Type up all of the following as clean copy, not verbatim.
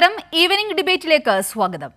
നമസ്കാരം. ഈവനിംഗ് ഡിബേറ്റിലേക്ക് സ്വാഗതം.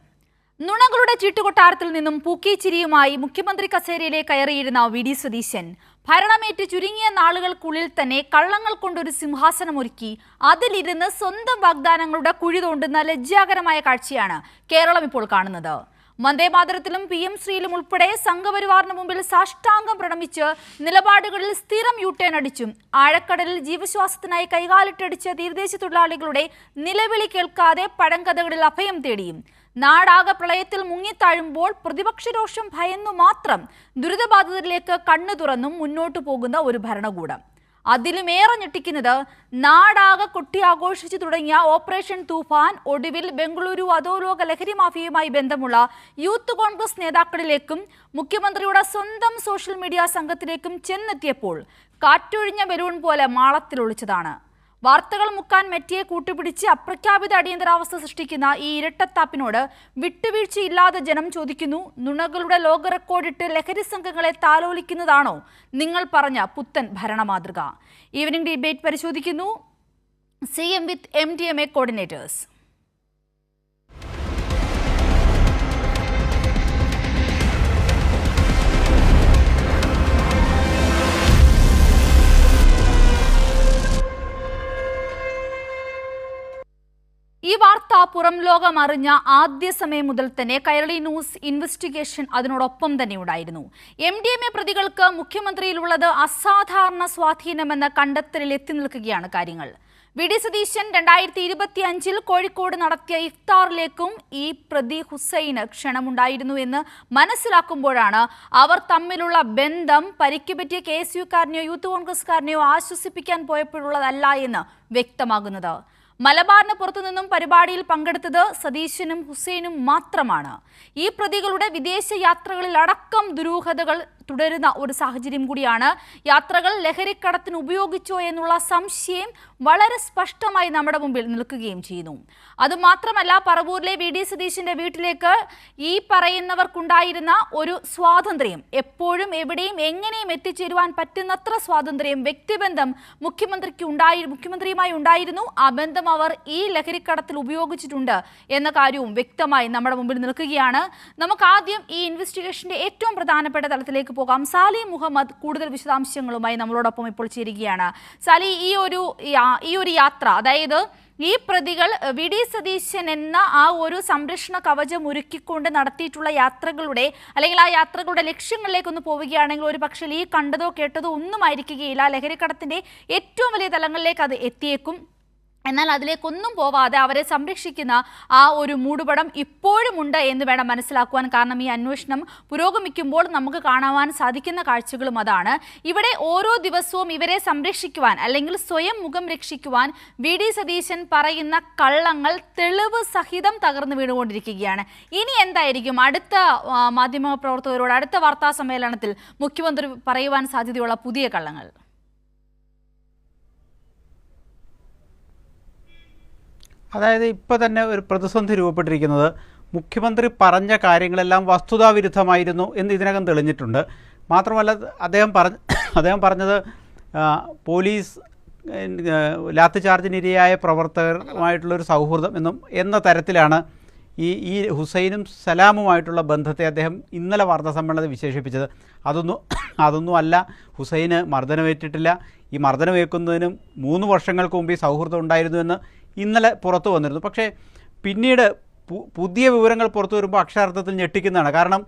നുണകളുടെ ചീട്ടുകൊട്ടാരത്തിൽ നിന്നും പൂക്കിച്ചിരിയുമായി മുഖ്യമന്ത്രി കസേരയിലെ കയറിയിരുന്ന വി.ഡി. സതീശൻ ഭരണമേറ്റ് ചുരുങ്ങിയ നാളുകൾക്കുള്ളിൽ തന്നെ കള്ളങ്ങൾ കൊണ്ടൊരു സിംഹാസനമൊരുക്കി അതിലിരുന്ന് സ്വന്തം വാഗ്ദാനങ്ങളുടെ കുഴി തോണ്ടുന്ന ലജ്ജാകരമായ കാഴ്ചയാണ് കേരളം ഇപ്പോൾ കാണുന്നത്. വന്ദേമാതരത്തിലും PM ശ്രീയിലും ഉൾപ്പെടെ സംഘപരിവാറിന് മുമ്പിൽ സാഷ്ടാംഗം പ്രണമിച്ച് നിലപാടുകളിൽ സ്ഥിരം യൂട്ടേൺ അടിച്ചും ആഴക്കടലിൽ ജീവശ്വാസത്തിനായി കൈകാലിട്ടടിച്ച തീരദേശ തൊഴിലാളികളുടെ നിലവിളി കേൾക്കാതെ പഴങ്കഥകളിൽ അഭയം തേടിയും നാടാകെ പ്രളയത്തിൽ മുങ്ങിത്താഴുമ്പോൾ പ്രതിപക്ഷ രോഷം ഭയന്നു മാത്രം ദുരിതബാധിതരിലേക്ക് കണ്ണു തുറന്നും മുന്നോട്ടു പോകുന്ന ഒരു ഭരണകൂടം. അതിലുമേറെ ഞെട്ടിക്കുന്നത് നാടാകെ കൊട്ടിയാഘോഷിച്ചു തുടങ്ങിയ ഓപ്പറേഷൻ തൂഫാൻ ഒടുവിൽ ബംഗളൂരു അധോലോക ലഹരി മാഫിയയുമായി ബന്ധമുള്ള യൂത്ത് കോൺഗ്രസ് നേതാക്കളിലേക്കും മുഖ്യമന്ത്രിയുടെ സ്വന്തം സോഷ്യൽ മീഡിയ സംഘത്തിലേക്കും ചെന്നെത്തിയപ്പോൾ കാറ്റൊഴിഞ്ഞ ബലൂൺ പോലെ മാളത്തിൽ ഒളിച്ചതാണ്. വാർത്തകൾ മുക്കാൻ മെറ്റിയെ കൂട്ടുപിടിച്ച് അപ്രഖ്യാപിത അടിയന്തരാവസ്ഥ സൃഷ്ടിക്കുന്ന ഈ ഇരട്ടത്താപ്പിനോട് വിട്ടുവീഴ്ചയില്ലാതെ ജനം ചോദിക്കുന്നു, നുണകളുടെ ലോക റെക്കോർഡിട്ട് ലഹരി സംഘങ്ങളെ താലോലിക്കുന്നതാണോ നിങ്ങൾ പറഞ്ഞ പുത്തൻ ഭരണമാതൃക? ഈവനിംഗ് ഡിബേറ്റ് പരിശോധിക്കുന്നു. CM with MDMA coordinators. ഈ വാർത്ത പുറം ലോകം അറിഞ്ഞ ആദ്യ സമയം മുതൽ തന്നെ കൈരളി ന്യൂസ് ഇൻവെസ്റ്റിഗേഷൻ അതിനോടൊപ്പം തന്നെ ഉണ്ടായിരുന്നു. MDMA പ്രതികൾക്ക് മുഖ്യമന്ത്രിയിലുള്ളത് അസാധാരണ സ്വാധീനമെന്ന കണ്ടെത്തലിൽ എത്തി നിൽക്കുകയാണ് കാര്യങ്ങൾ. വി.ഡി. സതീശൻ 2025 കോഴിക്കോട് നടത്തിയ ഇഫ്താറിലേക്കും ഈ പ്രതി ഹുസൈന് ക്ഷണമുണ്ടായിരുന്നു എന്ന് മനസ്സിലാക്കുമ്പോഴാണ് അവർ തമ്മിലുള്ള ബന്ധം പരിക്കുപറ്റിയ KSUക്കാരനെയോ യൂത്ത് കോൺഗ്രസ്സുകാരനെയോ ആശ്വസിപ്പിക്കാൻ പോയപ്പോഴുള്ളതല്ല എന്ന് വ്യക്തമാകുന്നത്. മലബാറിന് പുറത്തുനിന്നും പരിപാടിയിൽ പങ്കെടുത്തത് സതീശനും ഹുസൈനും മാത്രമാണ്. ഈ പ്രതികളുടെ വിദേശ യാത്രകളിൽ അടക്കം ദുരൂഹതകൾ തുടരുന്ന ഒരു സാഹചര്യം കൂടിയാണ്. യാത്രകൾ ലഹരിക്കടത്തിന് ഉപയോഗിച്ചോ എന്നുള്ള സംശയം വളരെ സ്പഷ്ടമായി നമ്മുടെ മുമ്പിൽ നിൽക്കുകയും ചെയ്യുന്നു. അതുമാത്രമല്ല, പറവൂരിലെ വി.ഡി. സതീശന്റെ വീട്ടിലേക്ക് ഈ പറയുന്നവർക്കുണ്ടായിരുന്ന ഒരു സ്വാതന്ത്ര്യം, എപ്പോഴും എവിടെയും എങ്ങനെയും എത്തിച്ചേരുവാൻ പറ്റുന്നത്ര സ്വാതന്ത്ര്യം, വ്യക്തിബന്ധം മുഖ്യമന്ത്രിയുമായി ഉണ്ടായിരുന്നു. ആ ബന്ധം അവർ ഈ ലഹരിക്കടത്തിൽ ഉപയോഗിച്ചിട്ടുണ്ട് എന്ന കാര്യവും വ്യക്തമായി നമ്മുടെ മുമ്പിൽ നിൽക്കുകയാണ്. നമുക്ക് ആദ്യം ഈ ഇൻവെസ്റ്റിഗേഷന്റെ ഏറ്റവും പ്രധാനപ്പെട്ട തലത്തിലേക്ക് പോകാം. സാലി മുഹമ്മദ് കൂടുതൽ വിശദാംശങ്ങളുമായി നമ്മളോടൊപ്പം ഇപ്പോൾ ചേരുകയാണ്. സാലി, ഈ ഒരു യാത്ര, അതായത് ഈ പ്രതികൾ വി.ഡി. സതീശൻ എന്ന ആ ഒരു സംരക്ഷണ കവചം ഒരുക്കിക്കൊണ്ട് നടത്തിയിട്ടുള്ള യാത്രകളുടെ അല്ലെങ്കിൽ ആ യാത്രകളുടെ ലക്ഷ്യങ്ങളിലേക്കൊന്ന് പോവുകയാണെങ്കിൽ ഒരു പക്ഷേ ഈ കണ്ടതോ കേട്ടതോ ഒന്നും ആയിരിക്കുകയില്ല. ലഹരിക്കടത്തിന്റെ ഏറ്റവും വലിയ തലങ്ങളിലേക്ക് അത് എത്തിയേക്കും. എന്നാൽ അതിലേക്കൊന്നും പോവാതെ അവരെ സംരക്ഷിക്കുന്ന ആ ഒരു മൂടുപടം ഇപ്പോഴും ഉണ്ട് എന്ന് വേണം മനസ്സിലാക്കുവാൻ. കാരണം ഈ അന്വേഷണം പുരോഗമിക്കുമ്പോൾ നമുക്ക് കാണുവാൻ സാധിക്കുന്ന കാഴ്ചകളും അതാണ്. ഇവിടെ ഓരോ ദിവസവും ഇവരെ സംരക്ഷിക്കുവാൻ അല്ലെങ്കിൽ സ്വയം മുഖം രക്ഷിക്കുവാൻ വി.ഡി. സതീശൻ പറയുന്ന കള്ളങ്ങൾ തെളിവ് സഹിതം തകർന്നു വീണുകൊണ്ടിരിക്കുകയാണ്. ഇനി എന്തായിരിക്കും അടുത്ത മാധ്യമപ്രവർത്തകരോട് അടുത്ത വാർത്താ സമ്മേളനത്തിൽ മുഖ്യമന്ത്രി പറയുവാൻ സാധ്യതയുള്ള പുതിയ കള്ളങ്ങൾ? അതായത് ഇപ്പോൾ തന്നെ ഒരു പ്രതിസന്ധി രൂപപ്പെട്ടിരിക്കുന്നത് മുഖ്യമന്ത്രി പറഞ്ഞ കാര്യങ്ങളെല്ലാം വസ്തുതാവിരുദ്ധമായിരുന്നു എന്ന് ഇതിനകം തെളിഞ്ഞിട്ടുണ്ട്. മാത്രമല്ല, അദ്ദേഹം പറഞ്ഞത് പോലീസ് ലാത്തിചാർജിനിരയായ പ്രവർത്തകരുമായിട്ടുള്ളൊരു സൗഹൃദം എന്ന തരത്തിലാണ് ഈ ഹുസൈനും സലാമുമായിട്ടുള്ള ബന്ധത്തെ അദ്ദേഹം ഇന്നലെ വാർത്താ സമ്മേളനത്തിൽ വിശേഷിപ്പിച്ചത്. അതൊന്നും അല്ല. ഹുസൈന് മർദ്ദനമേറ്റിട്ടില്ല. ഈ മർദ്ദനമേൽക്കുന്നതിനും 3 വർഷങ്ങൾക്ക് മുമ്പ് ഈ സൗഹൃദം ഉണ്ടായിരുന്നുവെന്ന് ഇന്നലെ പുറത്തു വന്നിരുന്നു. പക്ഷേ പിന്നീട് പുതിയ വിവരങ്ങൾ പുറത്തു വരുമ്പോൾ അക്ഷരാർത്ഥത്തിൽ ഞെട്ടിക്കുന്നതാണ്. കാരണം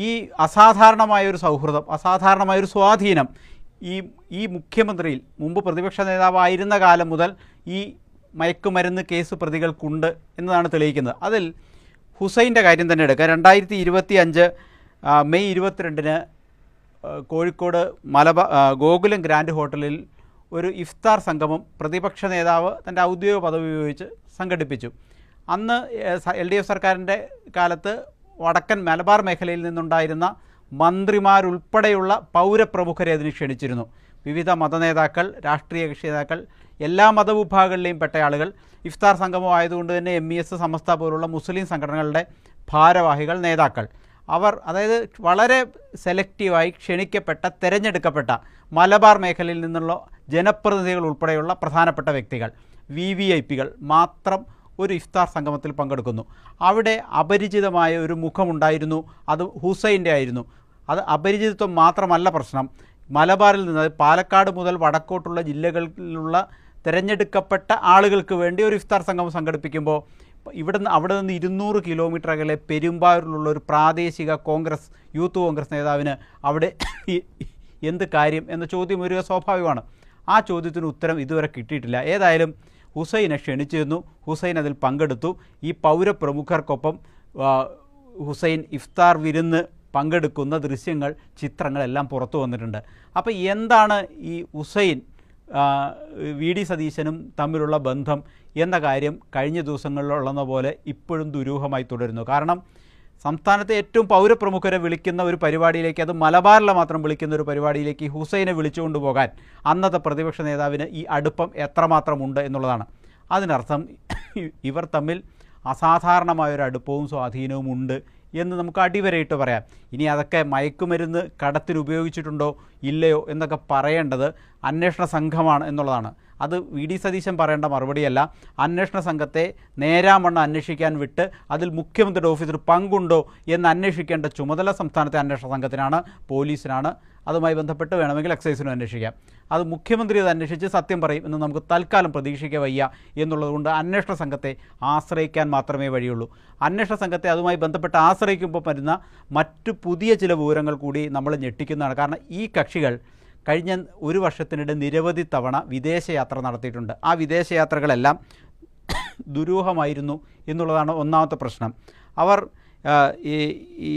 ഈ അസാധാരണമായൊരു സൗഹൃദം, അസാധാരണമായൊരു സ്വാധീനം ഈ മുഖ്യമന്ത്രിയിൽ മുമ്പ് പ്രതിപക്ഷ നേതാവായിരുന്ന കാലം മുതൽ ഈ മയക്കുമരുന്ന് കേസ് പ്രതികൾക്കുണ്ട് എന്നതാണ് തെളിയിക്കുന്നത്. അതിൽ ഹുസൈൻ്റെ കാര്യം തന്നെ എടുക്കുക. 2025 മെയ് 22-ന് കോഴിക്കോട് ഗോകുലം ഗ്രാൻഡ് ഹോട്ടലിൽ ഒരു ഇഫ്താർ സംഗമം പ്രതിപക്ഷ നേതാവ് തൻ്റെ ഔദ്യോഗിക പദവി ഉപയോഗിച്ച് സംഘടിപ്പിച്ചു. അന്ന് LDF സർക്കാരിൻ്റെ കാലത്ത് വടക്കൻ മലബാർ മേഖലയിൽ നിന്നുണ്ടായിരുന്ന മന്ത്രിമാരുൾപ്പെടെയുള്ള പൗരപ്രമുഖരെ അതിന് ക്ഷണിച്ചിരുന്നു. വിവിധ മതനേതാക്കൾ, രാഷ്ട്രീയ കക്ഷി നേതാക്കൾ, എല്ലാ മതവിഭാഗങ്ങളിലെയും പെട്ട ആളുകൾ. ഇഫ്താർ സംഗമം ആയതുകൊണ്ട് തന്നെ MES, സമസ്ത പോലുള്ള മുസ്ലിം സംഘടനകളുടെ ഭാരവാഹികൾ, നേതാക്കൾ, അവർ അതായത് വളരെ സെലക്റ്റീവായി ക്ഷണിക്കപ്പെട്ട, തിരഞ്ഞെടുക്കപ്പെട്ട മലബാർ മേഖലയിൽ നിന്നുള്ള ജനപ്രതിനിധികൾ ഉൾപ്പെടെയുള്ള പ്രധാനപ്പെട്ട വ്യക്തികൾ, VVIPകൾ മാത്രം ഒരു ഇഫ്താർ സംഗമത്തിൽ പങ്കെടുക്കുന്നു. അവിടെ അപരിചിതമായ ഒരു മുഖമുണ്ടായിരുന്നു. അത് ഹുസൈൻ്റെ ആയിരുന്നു. അത് അപരിചിതത്വം മാത്രമല്ല പ്രശ്നം. മലബാറിൽ നിന്ന്, പാലക്കാട് മുതൽ വടക്കോട്ടുള്ള ജില്ലകളിലുള്ള തിരഞ്ഞെടുക്കപ്പെട്ട ആളുകൾക്ക് വേണ്ടി ഒരു ഇഫ്താർ സംഗമം സംഘടിപ്പിക്കുമ്പോൾ അവിടെ നിന്ന് 200 കിലോമീറ്റർ അകലെ പെരുമ്പാവൂരിലുള്ള ഒരു പ്രാദേശിക യൂത്ത് കോൺഗ്രസ് നേതാവിന് അവിടെ എന്ത് കാര്യം എന്ന ചോദ്യം വരിക സ്വാഭാവികമാണ്. ആ ചോദ്യത്തിന് ഉത്തരം ഇതുവരെ കിട്ടിയിട്ടില്ല. ഏതായാലും ഹുസൈനെ ക്ഷണിച്ചിരുന്നു. ഹുസൈൻ അതിൽ പങ്കെടുത്തു. ഈ പൗരപ്രമുഖർക്കൊപ്പം ഹുസൈൻ ഇഫ്താർ വിരുന്ന് പങ്കെടുക്കുന്ന ദൃശ്യങ്ങൾ, ചിത്രങ്ങളെല്ലാം പുറത്തു വന്നിട്ടുണ്ട്. അപ്പോൾ എന്താണ് ഈ ഹുസൈൻ വി.ഡി. സതീശനും തമ്മിലുള്ള ബന്ധം എന്ന കാര്യം കഴിഞ്ഞ ദിവസങ്ങളിലുള്ളതുപോലെ പോലെ ഇപ്പോഴും ദുരൂഹമായി തുടരുന്നു. കാരണം സംസ്ഥാനത്തെ ഏറ്റവും പൗരപ്രമുഖരെ വിളിക്കുന്ന ഒരു പരിപാടിയിലേക്ക്, അത് മലബാറിലെ മാത്രം വിളിക്കുന്ന ഒരു പരിപാടിയിലേക്ക് ഹുസൈനെ വിളിച്ചുകൊണ്ട് പോകാൻ അന്നത്തെ പ്രതിപക്ഷ നേതാവിന് ഈ അടുപ്പം എത്രമാത്രമുണ്ട് എന്നുള്ളതാണ്. അതിനർത്ഥം ഇവർ തമ്മിൽ അസാധാരണമായൊരു അടുപ്പവും സ്വാധീനവും ഉണ്ട് എന്ന് നമുക്ക് അടിവരയിട്ട് പറയാം. ഇനി അതൊക്കെ മയക്കുമരുന്ന് കടത്തിന് ഉപയോഗിച്ചിട്ടുണ്ടോ ഇല്ലയോ എന്നൊക്കെ പറയേണ്ടത് അന്വേഷണ സംഘമാണ് എന്നുള്ളതാണ്. അത് വി.ഡി. സതീശൻ പറയേണ്ട മറുപടിയല്ല. അന്വേഷണ സംഘത്തെ നേരാമണ്ണം അന്വേഷിക്കാൻ വിട്ട് അതിൽ മുഖ്യമന്ത്രിയുടെ ഓഫീസിൽ പങ്കുണ്ടോ എന്ന് അന്വേഷിക്കേണ്ട ചുമതല സംസ്ഥാനത്തെ അന്വേഷണ സംഘത്തിനാണ്, പോലീസിനാണ്. അതുമായി ബന്ധപ്പെട്ട് വേണമെങ്കിൽ എക്സൈസിനും അന്വേഷിക്കാം. അത് മുഖ്യമന്ത്രി അത് അന്വേഷിച്ച് സത്യം പറയും എന്ന് നമുക്ക് തൽക്കാലം പ്രതീക്ഷിക്കുക വയ്യ എന്നുള്ളതുകൊണ്ട് അന്വേഷണ സംഘത്തെ ആശ്രയിക്കാൻ മാത്രമേ വഴിയുള്ളൂ. അന്വേഷണ സംഘത്തെ അതുമായി ബന്ധപ്പെട്ട് ആശ്രയിക്കുമ്പോൾ വരുന്ന മറ്റു പുതിയ ചില വിവരങ്ങൾ കൂടി നമ്മൾ ഞെട്ടിക്കുന്നതാണ്. കാരണം ഈ കക്ഷികൾ കഴിഞ്ഞ ഒരു വർഷത്തിനിടെ നിരവധി തവണ വിദേശയാത്ര നടത്തിയിട്ടുണ്ട്. ആ വിദേശയാത്രകളെല്ലാം ദുരൂഹമായിരുന്നു എന്നുള്ളതാണ് ഒന്നാമത്തെ പ്രശ്നം. അവർ ഈ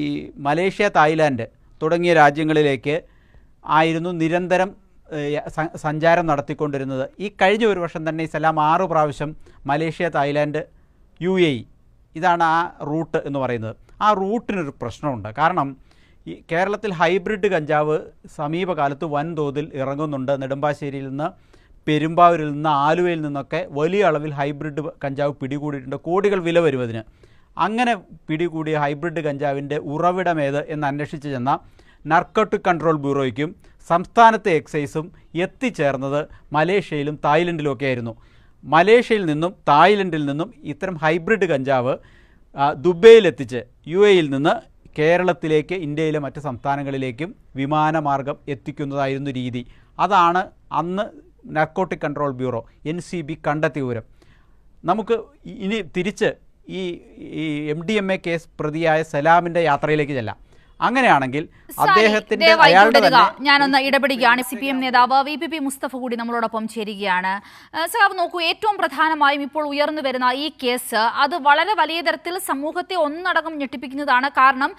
മലേഷ്യ, തായ്ലാൻഡ് തുടങ്ങിയ രാജ്യങ്ങളിലേക്ക് ആയിരുന്നു നിരന്തരം സഞ്ചാരം നടത്തിക്കൊണ്ടിരുന്നത്. ഈ കഴിഞ്ഞ ഒരു വർഷം തന്നെ ഈ സലാം 6 പ്രാവശ്യം മലേഷ്യ, തായ്ലാൻഡ്, UAE ഇതാണ് ആ റൂട്ട് എന്ന് പറയുന്നത്. ആ റൂട്ടിനൊരു പ്രശ്നമുണ്ട്. കാരണം ഈ കേരളത്തിൽ ഹൈബ്രിഡ് കഞ്ചാവ് സമീപകാലത്ത് വൻതോതിൽ ഇറങ്ങുന്നുണ്ട്. നെടുമ്പാശ്ശേരിയിൽ നിന്ന്, പെരുമ്പാവൂരിൽ നിന്ന്, ആലുവയിൽ നിന്നൊക്കെ വലിയ അളവിൽ ഹൈബ്രിഡ് കഞ്ചാവ് പിടികൂടിയിട്ടുണ്ട്. കോടികൾ വില വരുന്നതിന്. അങ്ങനെ പിടികൂടിയ ഹൈബ്രിഡ് കഞ്ചാവിൻ്റെ ഉറവിടമേത് എന്ന് അന്വേഷിച്ച് ചെന്ന നാർക്കോട്ടിക് കൺട്രോൾ ബ്യൂറോയ്ക്കും സംസ്ഥാനത്തെ എക്സൈസും എത്തിച്ചേർന്നത് മലേഷ്യയിലും തായ്ലൻഡിലുമൊക്കെ ആയിരുന്നു. മലേഷ്യയിൽ നിന്നും തായ്ലൻഡിൽ നിന്നും ഇത്തരം ഹൈബ്രിഡ് കഞ്ചാവ് ദുബൈയിലെത്തിച്ച് UAEയിൽ നിന്ന് കേരളത്തിലേക്ക്, ഇന്ത്യയിലെ മറ്റ് സംസ്ഥാനങ്ങളിലേക്കും വിമാനമാർഗം എത്തിക്കുന്നതായിരുന്നു രീതി. അതാണ് അന്ന് നാർക്കോട്ടിക് കൺട്രോൾ ബ്യൂറോ NCB കണ്ടെത്തിയ വിവരം. നമുക്ക് ഇനി തിരിച്ച് ഈ MDMA കേസ് പ്രതിയായ സലാമിൻ്റെ യാത്രയിലേക്ക് ചെല്ലാം. അങ്ങനെയാണെങ്കിൽ അദ്ദേഹത്തിന്റെ ഞാനൊന്ന് ഇടപെടുകയാണ്. CPM നേതാവ് VPP മുസ്തഫ കൂടി നമ്മളോടൊപ്പം ചേരുകയാണ്. സാബ് നോക്കൂ, ഏറ്റവും പ്രധാനമായും ഇപ്പോൾ ഉയർന്നു വരുന്ന ഈ കേസ് അത് വളരെ വലിയ തരത്തിൽ സമൂഹത്തെ ഒന്നടങ്കം ഞെട്ടിപ്പിക്കുന്നതാണ്. കാരണം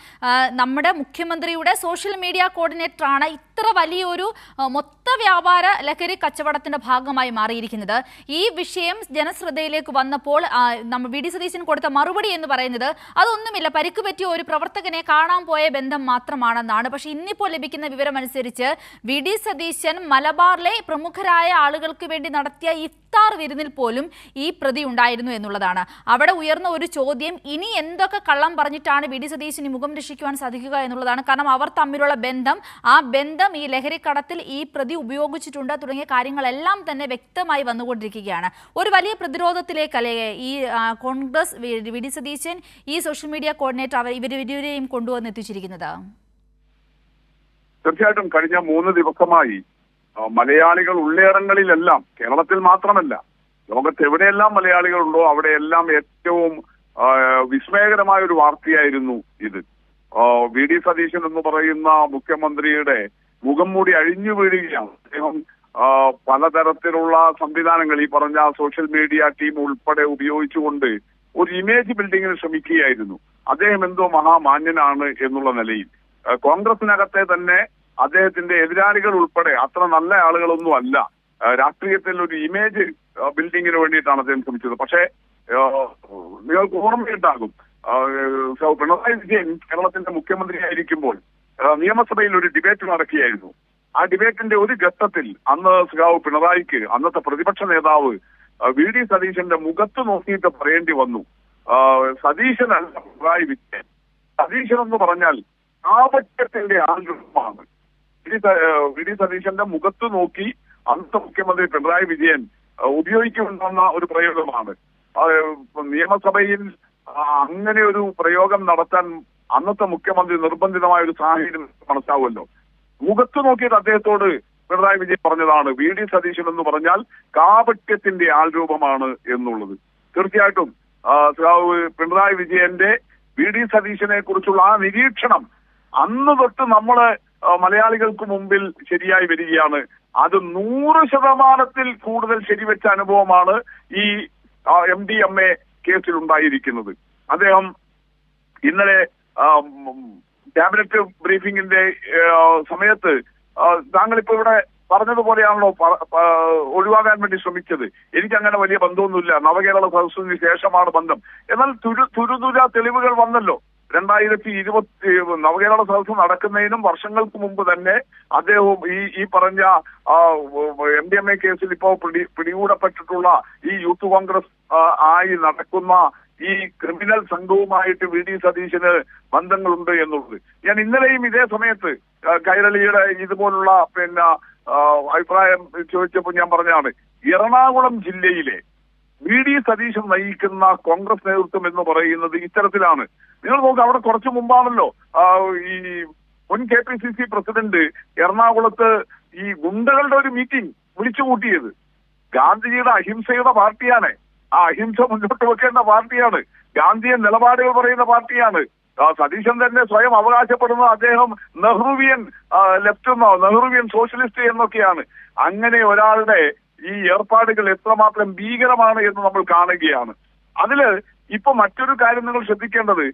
നമ്മുടെ മുഖ്യമന്ത്രിയുടെ സോഷ്യൽ മീഡിയ കോർഡിനേറ്ററാണ് ഇത്ര വലിയൊരു മൊത്ത വ്യാപാര ലഹരി കച്ചവടത്തിന്റെ ഭാഗമായി മാറിയിരിക്കുന്നത്. ഈ വിഷയം ജനശ്രദ്ധയിലേക്ക് വന്നപ്പോൾ വി.ഡി. സതീശൻ കൊടുത്ത മറുപടി എന്ന് പറയുന്നത് അതൊന്നുമില്ല, പരിക്ക് പറ്റിയ ഒരു പ്രവർത്തകനെ കാണാൻ പോയ ബന്ധം മാത്രമാണെന്നാണ്. പക്ഷെ ഇന്നിപ്പോൾ ലഭിക്കുന്ന വിവരം അനുസരിച്ച് വി.ഡി. സതീശൻ മലബാറിലെ പ്രമുഖരായ ആളുകൾക്ക് വേണ്ടി നടത്തിയ ഇഫ്താർ വിരുന്നിൽ പോലും ഈ പ്രതി ഉണ്ടായിരുന്നു എന്നുള്ളതാണ്. അവിടെ ഉയർന്ന ഒരു ചോദ്യം, ഇനി എന്തൊക്കെ കള്ളം പറഞ്ഞിട്ടാണ് വി.ഡി. സതീശന് മുഖം രക്ഷിക്കുവാൻ സാധിക്കുക എന്നുള്ളതാണ്. കാരണം അവർ തമ്മിലുള്ള ബന്ധം, ആ ബന്ധം ഈ ലഹരിക്കടത്തിൽ ഈ പ്രതി ഉപയോഗിച്ചിട്ടുണ്ട് തുടങ്ങിയ കാര്യങ്ങളെല്ലാം തന്നെ വ്യക്തമായി വന്നുകൊണ്ടിരിക്കുകയാണ്. ഒരു വലിയ പ്രതിരോധത്തിലേക്കല്ലേ ഈ കോൺഗ്രസ്, വി.ഡി. സതീശൻ, ഈ സോഷ്യൽ മീഡിയ കോർഡിനേറ്റർ ഇവരെയും കൊണ്ടുവന്ന് എത്തിച്ചിരിക്കുന്നത്? തീർച്ചയായിട്ടും കഴിഞ്ഞ 3 ദിവസമായി മലയാളികൾ ഉള്ളയിടങ്ങളിലെല്ലാം, കേരളത്തിൽ മാത്രമല്ല ലോകത്ത് എവിടെയെല്ലാം മലയാളികളുണ്ടോ അവിടെയെല്ലാം ഏറ്റവും വിസ്മയകരമായ ഒരു വാർത്തയായിരുന്നു ഇത്. വി.ഡി. സതീശൻ എന്ന് പറയുന്ന മുഖ്യമന്ത്രിയുടെ മുഖം മൂടി അഴിഞ്ഞു വീഴുകയാണ്. അദ്ദേഹം പലതരത്തിലുള്ള സംവിധാനങ്ങൾ, ഈ പറഞ്ഞ സോഷ്യൽ മീഡിയ ടീം ഉൾപ്പെടെ ഉപയോഗിച്ചുകൊണ്ട് ഒരു ഇമേജ് ബിൽഡിങ്ങിന് ശ്രമിക്കുകയായിരുന്നു. അദ്ദേഹം എന്തോ മഹാമാന്യനാണ് എന്നുള്ള നിലയിൽ. കോൺഗ്രസിനകത്തെ തന്നെ അദ്ദേഹത്തിന്റെ എതിരാളികൾ ഉൾപ്പെടെ അത്ര നല്ല ആളുകളൊന്നും അല്ല. രാഷ്ട്രീയത്തിൽ ഒരു ഇമേജ് ബിൽഡിങ്ങിന് വേണ്ടിയിട്ടാണ് അദ്ദേഹം ശ്രമിച്ചത്. പക്ഷേ നിങ്ങൾക്ക് ഓർമ്മയുണ്ടാകും, പിണറായി വിജയൻ കേരളത്തിന്റെ മുഖ്യമന്ത്രിയായിരിക്കുമ്പോൾ നിയമസഭയിൽ ഒരു ഡിബേറ്റ് നടക്കുകയായിരുന്നു. ആ ഡിബേറ്റിന്റെ ഒരു ഘട്ടത്തിൽ അന്ന് സഖാവ് പിണറായിക്ക് അന്നത്തെ പ്രതിപക്ഷ നേതാവ് വി.ഡി. സതീശന്റെ മുഖത്ത് നോക്കിയിട്ട് പറയേണ്ടി വന്നു, സതീശനല്ല പിണറായി വിജയൻ, സതീശൻ എന്ന് പറഞ്ഞാൽ ആപത്യത്തിന്റെ ആൾരൂപമാണ്. വി.ഡി. സതീശന്റെ മുഖത്ത് നോക്കി അന്നത്തെ മുഖ്യമന്ത്രി പിണറായി വിജയൻ ഉപയോഗിക്കുമെന്ന ഒരു പ്രയോഗമാണ്. നിയമസഭയിൽ അങ്ങനെ ഒരു പ്രയോഗം നടത്താൻ അന്നത്തെ മുഖ്യമന്ത്രി നിർബന്ധിതമായ ഒരു സാഹചര്യം മനസ്സിലാവുമല്ലോ. മുഖത്ത് നോക്കിയിട്ട് അദ്ദേഹത്തോട് പിണറായി വിജയൻ പറഞ്ഞതാണ് വി ഡി സതീശൻ എന്ന് പറഞ്ഞാൽ കാപട്യത്തിന്റെ ആൾരൂപമാണ് എന്നുള്ളത്. തീർച്ചയായിട്ടും പിണറായി വിജയന്റെ വി ഡി സതീശനെ കുറിച്ചുള്ള ആ നിരീക്ഷണം അന്ന് തൊട്ട് നമ്മള് മലയാളികൾക്ക് മുമ്പിൽ ശരിയായി വരികയാണ്. അത് 100% കൂടുതൽ ശരിവെച്ച അനുഭവമാണ് ഈ MDMA കേസിൽ ഉണ്ടായിരിക്കുന്നത്. അദ്ദേഹം ഇന്നലെ ക്യാബിനറ്റ് ബ്രീഫിംഗിന്റെ സമയത്ത് താങ്കളിപ്പോ ഇവിടെ പറഞ്ഞതുപോലെയാണല്ലോ ഒഴിവാകാൻ വേണ്ടി ശ്രമിച്ചത്. എനിക്കങ്ങനെ വലിയ ബന്ധമൊന്നുമില്ല, നവകേരള സദസ്സിന് ശേഷമാണ് ബന്ധം. എന്നാൽ തുരുതുര തെളിവുകൾ വന്നല്ലോ. 2020 നവകേരള സദസ്സ് നടക്കുന്നതിനും വർഷങ്ങൾക്ക് മുമ്പ് തന്നെ അദ്ദേഹവും ഈ പറഞ്ഞ MDMA കേസിൽ ഇപ്പോൾ പിടികൂടപ്പെട്ടിട്ടുള്ള ഈ യൂത്ത് കോൺഗ്രസ് ആയി നടക്കുന്ന ഈ ക്രിമിനൽ സംഘവുമായിട്ട് വി ഡി സതീശന് ബന്ധങ്ങളുണ്ട് എന്നുള്ളത്. ഞാൻ ഇന്നലെയും ഇതേ സമയത്ത് കൈരളിയുടെ ഇതുപോലുള്ള അഭിപ്രായം ചോദിച്ചപ്പോൾ ഞാൻ പറഞ്ഞതാണ്, എറണാകുളം ജില്ലയിലെ വി ഡി സതീശൻ നയിക്കുന്ന കോൺഗ്രസ് നേതൃത്വം എന്ന് പറയുന്നത് ഇത്തരത്തിലാണ്. നിങ്ങൾ നോക്കുക, അവിടെ കുറച്ചു മുമ്പാണല്ലോ ഈ മുൻ KPCC പ്രസിഡന്റ് എറണാകുളത്ത് ഈ ഗുണ്ടകളുടെ ഒരു മീറ്റിംഗ് വിളിച്ചുകൂട്ടിയത്. ഗാന്ധിജിയുടെ അഹിംസയുടെ പാർട്ടിയാണ്, ആ അഹിംസ മുന്നോട്ട് വെക്കേണ്ട പാർട്ടിയാണ്, ഗാന്ധിയൻ നിലപാടുകൾ പറയുന്ന പാർട്ടിയാണ്. സതീശൻ തന്നെ സ്വയം അവകാശപ്പെടുന്നത് അദ്ദേഹം നെഹ്റുവിയൻ ലെഫ്റ്റ് എന്നോ നെഹ്റുവിയൻ സോഷ്യലിസ്റ്റ് എന്നൊക്കെയാണ്. അങ്ങനെ ഒരാളുടെ ഈ ഏർപ്പാടുകൾ എത്രമാത്രം ഭീകരമാണ് എന്ന് നമ്മൾ കാണുകയാണ്. അതില് ഇപ്പൊ മറ്റൊരു കാര്യം നിങ്ങൾ ശ്രദ്ധിക്കേണ്ടത്,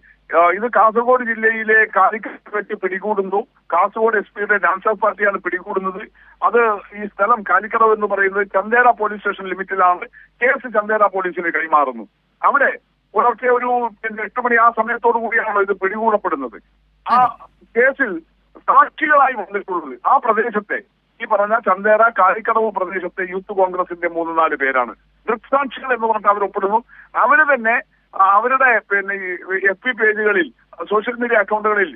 ഇത് കാസർഗോഡ് ജില്ലയിലെ കാലിക്കറ്റ് വെച്ച് പിടികൂടുന്നു. കാസർഗോഡ് SP ഡാൻസേഴ്സ് പാർട്ടിയാണ് പിടികൂടുന്നത്. അത് ഈ സ്ഥലം കാലിക്കടവ് എന്ന് പറയുന്നത് ചന്ദേര പോലീസ് സ്റ്റേഷൻ ലിമിറ്റിലാണ്. കേസ് ചന്ദേര പോലീസിന് കൈമാറുന്നു. അവിടെ പുലർച്ചെ ഒരു 8 മണി ആ സമയത്തോടു കൂടിയാണ് ഇത് പിടികൂടപ്പെടുന്നത്. ആ കേസിൽ സാക്ഷികളായി വന്നിട്ടുള്ളത് ആ പ്രദേശത്തെ ഈ പറഞ്ഞ ചന്ദേര കാലിക്കടവ് പ്രദേശത്തെ യൂത്ത് കോൺഗ്രസിന്റെ 3-4 പേരാണ്. ദൃക്സാക്ഷികൾ എന്ന് പറഞ്ഞിട്ട് അവർ ഒപ്പിടുന്നു. അവര് തന്നെ അവരുടെ FB പേജുകളിൽ സോഷ്യൽ മീഡിയ അക്കൗണ്ടുകളിൽ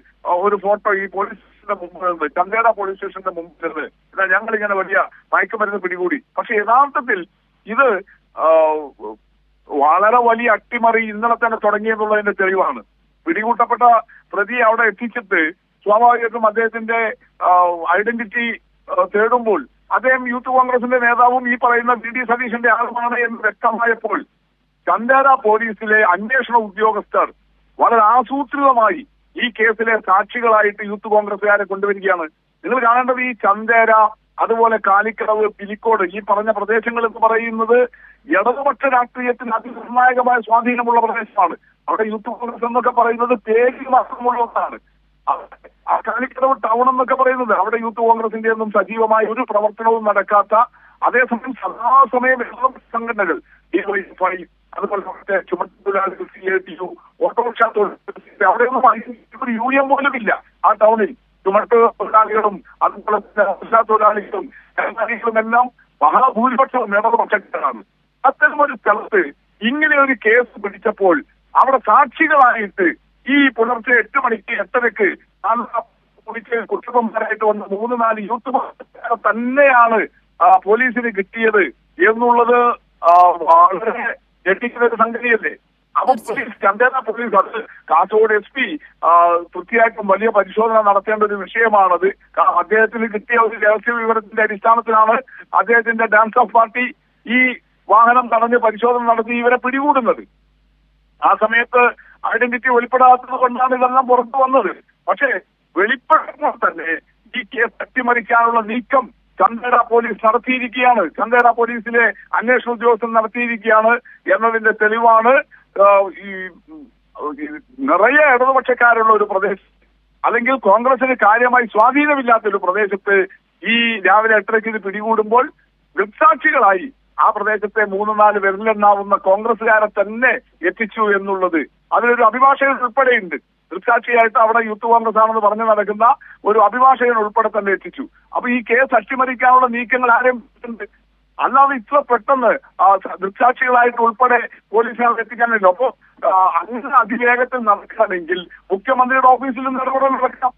ഒരു ഫോട്ടോ ഈ പോലീസ് സ്റ്റേഷന്റെ മുമ്പിൽ നിന്ന്, ചന്ദേര പോലീസ് സ്റ്റേഷന്റെ മുമ്പിൽ നിന്ന് ഇതാ ഞങ്ങളിങ്ങനെ വലിയ മയക്കുമരുന്ന് പിടികൂടി. പക്ഷെ യഥാർത്ഥത്തിൽ ഇത് വളരെ വലിയ അട്ടിമറി ഇന്നലെ തന്നെ തുടങ്ങിയെന്നുള്ളതിന്റെ തെളിവാണ്. പിടികൂട്ടപ്പെട്ട പ്രതിയെ അവിടെ എത്തിച്ചിട്ട് സ്വാഭാവികമായിട്ടും അദ്ദേഹത്തിന്റെ ഐഡന്റിറ്റി തേടുമ്പോൾ അദ്ദേഹം യൂത്ത് കോൺഗ്രസിന്റെ നേതാവും ഈ പറയുന്ന വി ഡി സതീശന്റെ ആളുമാണ് എന്ന് വ്യക്തമായപ്പോൾ ചന്ദേര പോലീസിലെ അന്വേഷണ ഉദ്യോഗസ്ഥർ വളരെ ആസൂത്രിതമായി ഈ കേസിലെ സാക്ഷികളായിട്ട് യൂത്ത് കോൺഗ്രസുകാരെ കൊണ്ടുവരികയാണ്. നിങ്ങൾ കാണേണ്ടത് ഈ ചന്ദേര, അതുപോലെ കാലിക്കടവ്, പിലിക്കോട് ഈ പറഞ്ഞ പ്രദേശങ്ങൾ എന്ന് പറയുന്നത് ഇടതുപക്ഷ രാഷ്ട്രീയത്തിന് അതിനിർണായകമായ സ്വാധീനമുള്ള പ്രദേശമാണ്. അവിടെ യൂത്ത് കോൺഗ്രസ് എന്നൊക്കെ പറയുന്നത് പേരിൽ മാത്രമുള്ള ഒന്നാണ്. ആ കാലിക്കടവ് ടൗൺ എന്നൊക്കെ പറയുന്നത് അവിടെ യൂത്ത് കോൺഗ്രസിന്റെ ഒന്നും സജീവമായ ഒരു പ്രവർത്തനവും നടക്കാത്ത, അതേസമയം സദാസമയം സംഘടനകൾ DYFI, അതുപോലെ മറ്റേ ചുമട്ടുതൊഴിലാളികൾ CITU, ഓട്ടോറിക്ഷ തൊഴിലാളികൾ, അവിടെയൊന്നും ഒരു യൂണിയൻ പോലും ഇല്ല ആ ടൗണിൽ. ചുമട്ട് തൊഴിലാളികളും അതുപോലെ ഓട്ടോറിക്ഷ തൊഴിലാളികളും എല്ലാം മഹാഭൂരിപക്ഷം ഇടതുപക്ഷക്കാരാണ്. അത്തരമൊരു സ്ഥലത്ത് ഇങ്ങനെ ഒരു കേസ് പിടിച്ചപ്പോൾ അവിടെ സാക്ഷികളായിട്ട് ഈ പുലർച്ചെ 8 മണിക്ക് 8:30 കുടിച്ച് കുടുംബന്മാരായിട്ട് വന്ന 3-4 യൂത്ത് തന്നെയാണ് പോലീസിന് കിട്ടിയത് എന്നുള്ളത് വളരെ ഞെട്ടിക്കുന്ന ഒരു സംഗതിയല്ലേ. അപ്പൊ പോലീസ്, ചന്ദേര പോലീസ്, അത് കാസർഗോഡ് SP തീർച്ചയായിട്ടും വലിയ പരിശോധന നടത്തേണ്ട ഒരു വിഷയമാണത്. അദ്ദേഹത്തിന് കിട്ടിയ ഒരു രഹസ്യ വിവരത്തിന്റെ അടിസ്ഥാനത്തിലാണ് അദ്ദേഹത്തിന്റെ ഡാൻസ് ഓഫ് പാർട്ടി ഈ വാഹനം തടഞ്ഞ് പരിശോധന നടത്തി ഇവരെ പിടികൂടുന്നത്. ആ സമയത്ത് ഐഡന്റിറ്റി വെളിപ്പെടാത്തത് കൊണ്ടാണ് ഇതെല്ലാം പുറത്തു വന്നത്. പക്ഷേ വെളിപ്പെടുമ്പോൾ തന്നെ ഈ കേസ് അട്ടിമറിക്കാനുള്ള നീക്കം ചന്ദേര പോലീസ് നടത്തിയിരിക്കുകയാണ്, ചന്ദേര പോലീസിലെ അന്വേഷണ ഉദ്യോഗസ്ഥൻ നടത്തിയിരിക്കുകയാണ് എന്നതിന്റെ തെളിവാണ് ഈ നിറയെ ഇടതുപക്ഷക്കാരുള്ള ഒരു പ്രദേശം, അല്ലെങ്കിൽ കോൺഗ്രസിന് കാര്യമായി സ്വാധീനമില്ലാത്ത ഒരു പ്രദേശത്ത് ഈ രാവിലെ 8:30 ഇത് പിടികൂടുമ്പോൾ ദൃക്സാക്ഷികളായി ആ പ്രദേശത്തെ 3-4 വിരലെണ്ണാവുന്ന കോൺഗ്രസുകാരെ തന്നെ എത്തിച്ചു എന്നുള്ളത് അതിലൊരു അഭിഭാഷകൻ ഉൾപ്പെടെയുണ്ട്. ദൃക്സാക്ഷിയായിട്ട് അവിടെ യൂത്ത് കോൺഗ്രസ് ആണെന്ന് പറഞ്ഞു നടക്കുന്ന ഒരു അഭിഭാഷകൻ ഉൾപ്പെടെ തന്നെ എത്തിച്ചു. അപ്പൊ ഈ കേസ് അട്ടിമറിക്കാനുള്ള നീക്കങ്ങൾ ആരംഭിച്ചിട്ടുണ്ട്. അല്ലാതെ ഇത്ര പെട്ടെന്ന് ദൃക്സാക്ഷികളായിട്ട് ഉൾപ്പെടെ പോലീസിനെ എത്തിക്കാനില്ല. അപ്പോ അങ്ങനെ അതിവേഗത്തിൽ നടക്കുകയാണെങ്കിൽ മുഖ്യമന്ത്രിയുടെ ഓഫീസിൽ നിന്ന് ഇടപെടൽ നടക്കാം.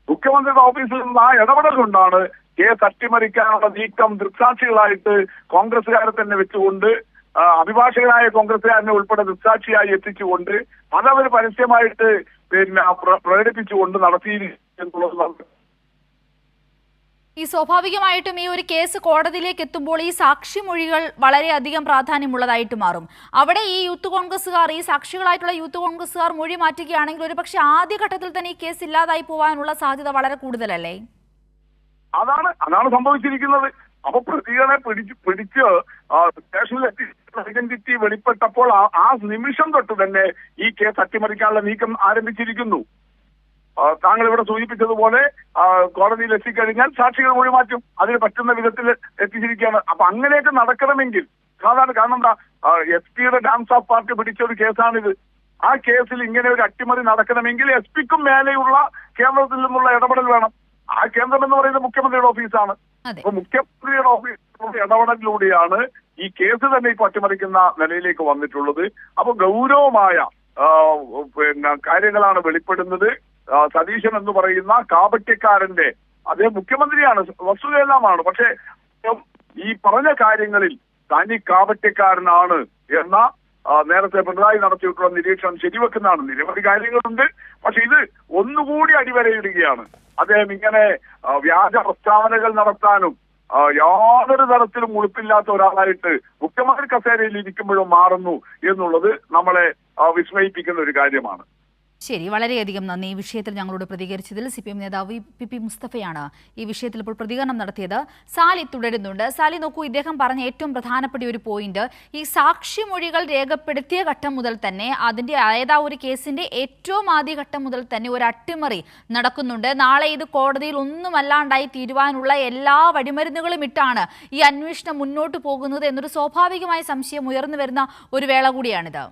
മുഖ്യമന്ത്രിയുടെ ഓഫീസിൽ നിന്ന് ആ ഇടപെടൽ കൊണ്ടാണ് കേസ് അട്ടിമറിക്കാനുള്ള നീക്കം ദൃക്സാക്ഷികളായിട്ട് കോൺഗ്രസുകാരെ തന്നെ വെച്ചുകൊണ്ട് അഭിഭാഷകനായ കോൺഗ്രസുകാരനെ ഉൾപ്പെടെ ദൃക്സാക്ഷിയായി എത്തിച്ചുകൊണ്ട് അതവർ പരസ്യമായിട്ട് പ്രകടിപ്പിച്ചുകൊണ്ട് നടത്തിയിരിക്കുന്നുള്ളത്. ഈ സ്വാഭാവികമായിട്ടും ഈ ഒരു കേസ് കോടതിയിലേക്ക് എത്തുമ്പോൾ ഈ സാക്ഷിമൊഴികൾ വളരെയധികം പ്രാധാന്യമുള്ളതായിട്ട് മാറും. അവിടെ ഈ യൂത്ത് കോൺഗ്രസ്സുകാർ, ഈ സാക്ഷികളായിട്ടുള്ള യൂത്ത് കോൺഗ്രസ്സുകാർ മൊഴി മാറ്റുകയാണെങ്കിൽ ഒരു പക്ഷേ ആദ്യഘട്ടത്തിൽ തന്നെ ഈ കേസ് ഇല്ലാതായി പോകാനുള്ള സാധ്യത വളരെ കൂടുതലല്ലേ? അതാണ് സംഭവിച്ചിരിക്കുന്നത്. അപ്പൊ പ്രതികളെ പിടിച്ച് സ്റ്റേഷനിലെത്തി ഐഡന്റിറ്റി വെളിപ്പെട്ടപ്പോൾ ആ നിമിഷം തൊട്ട് തന്നെ ഈ കേസ് അട്ടിമറിക്കാനുള്ള നീക്കം ആരംഭിച്ചിരിക്കുന്നു. താങ്കൾ ഇവിടെ സൂചിപ്പിച്ചതുപോലെ കോടതിയിൽ എത്തിക്കഴിഞ്ഞാൽ സാക്ഷികൾ മൊഴി മാറ്റും, അതിന് പറ്റുന്ന വിധത്തിൽ എത്തിച്ചിരിക്കുകയാണ്. അപ്പൊ അങ്ങനെയൊക്കെ നടക്കണമെങ്കിൽ കാരണം എന്താ, SP-യുടെ ഡാൻസ് ഓഫ് പാർട്ടി പിടിച്ച ഒരു കേസാണിത്. ആ കേസിൽ ഇങ്ങനെ ഒരു അട്ടിമറി നടക്കണമെങ്കിൽ SP-ക്കും മേലെയുള്ള കേന്ദ്രത്തിൽ നിന്നുള്ള ഇടപെടൽ വേണം. ആ കേന്ദ്രം എന്ന് പറയുന്നത് മുഖ്യമന്ത്രിയുടെ ഓഫീസാണ്. അപ്പൊ മുഖ്യമന്ത്രിയുടെ ഓഫീസിലുള്ള ഇടപെടലിലൂടെയാണ് ഈ കേസ് തന്നെ ഇപ്പോൾ അട്ടിമറിക്കുന്ന നിലയിലേക്ക് വന്നിട്ടുള്ളത്. അപ്പൊ ഗൗരവമായ കാര്യങ്ങളാണ് വെളിപ്പെടുന്നത്. സതീശൻ എന്ന് പറയുന്ന കാപട്യക്കാരന്റെ, അദ്ദേഹം മുഖ്യമന്ത്രിയാണ്, വസ്തുതയെല്ലാമാണ്, പക്ഷെ ഈ പറഞ്ഞ കാര്യങ്ങളിൽ തനി കാപട്യക്കാരനാണ് എന്ന നേരത്തെ പിണറായി നടത്തിയിട്ടുള്ള നിരീക്ഷണം ശരിവെക്കുന്നതാണ്. നിരവധി കാര്യങ്ങളുണ്ട്, പക്ഷെ ഇത് ഒന്നുകൂടി അടിവരയിടുകയാണ്. അദ്ദേഹം ഇങ്ങനെ വ്യാജ പ്രസ്താവനകൾ നടത്താനും യാതൊരു തരത്തിലും ഉളുപ്പില്ലാത്ത ഒരാളായിട്ട് മുഖ്യമന്ത്രി കസേരയിൽ ഇരിക്കുമ്പോഴും മാറുന്നു എന്നുള്ളത് നമ്മളെ വിസ്മയിപ്പിക്കുന്ന ഒരു കാര്യമാണ്. ശരി, വളരെയധികം നന്ദി. ഈ വിഷയത്തിൽ ഞങ്ങളോട് പ്രതികരിച്ചതിൽ CPM നേതാവ് PP മുസ്തഫയാണ് ഈ വിഷയത്തിൽ ഇപ്പോൾ പ്രതികരണം നടത്തിയത്. സാലി തുടരുന്നുണ്ട്. സാലി, നോക്കൂ, ഇദ്ദേഹം പറഞ്ഞ ഏറ്റവും പ്രധാനപ്പെട്ട ഒരു പോയിന്റ്, ഈ സാക്ഷിമൊഴികൾ രേഖപ്പെടുത്തിയ ഘട്ടം മുതൽ തന്നെ, അതിൻ്റെ ഒരു കേസിന്റെ ഏറ്റവും ആദ്യ ഘട്ടം മുതൽ തന്നെ ഒരു അട്ടിമറി നടക്കുന്നുണ്ട്. നാളെ ഇത് കോടതിയിൽ ഒന്നുമല്ലാണ്ടായി തീരുവാനുള്ള എല്ലാ വഴിമരുന്നുകളും ഇട്ടാണ് ഈ അന്വേഷണം മുന്നോട്ട് പോകുന്നത് എന്നൊരു സ്വാഭാവികമായ സംശയം ഉയർന്നു വരുന്ന ഒരു വേള കൂടിയാണിത്.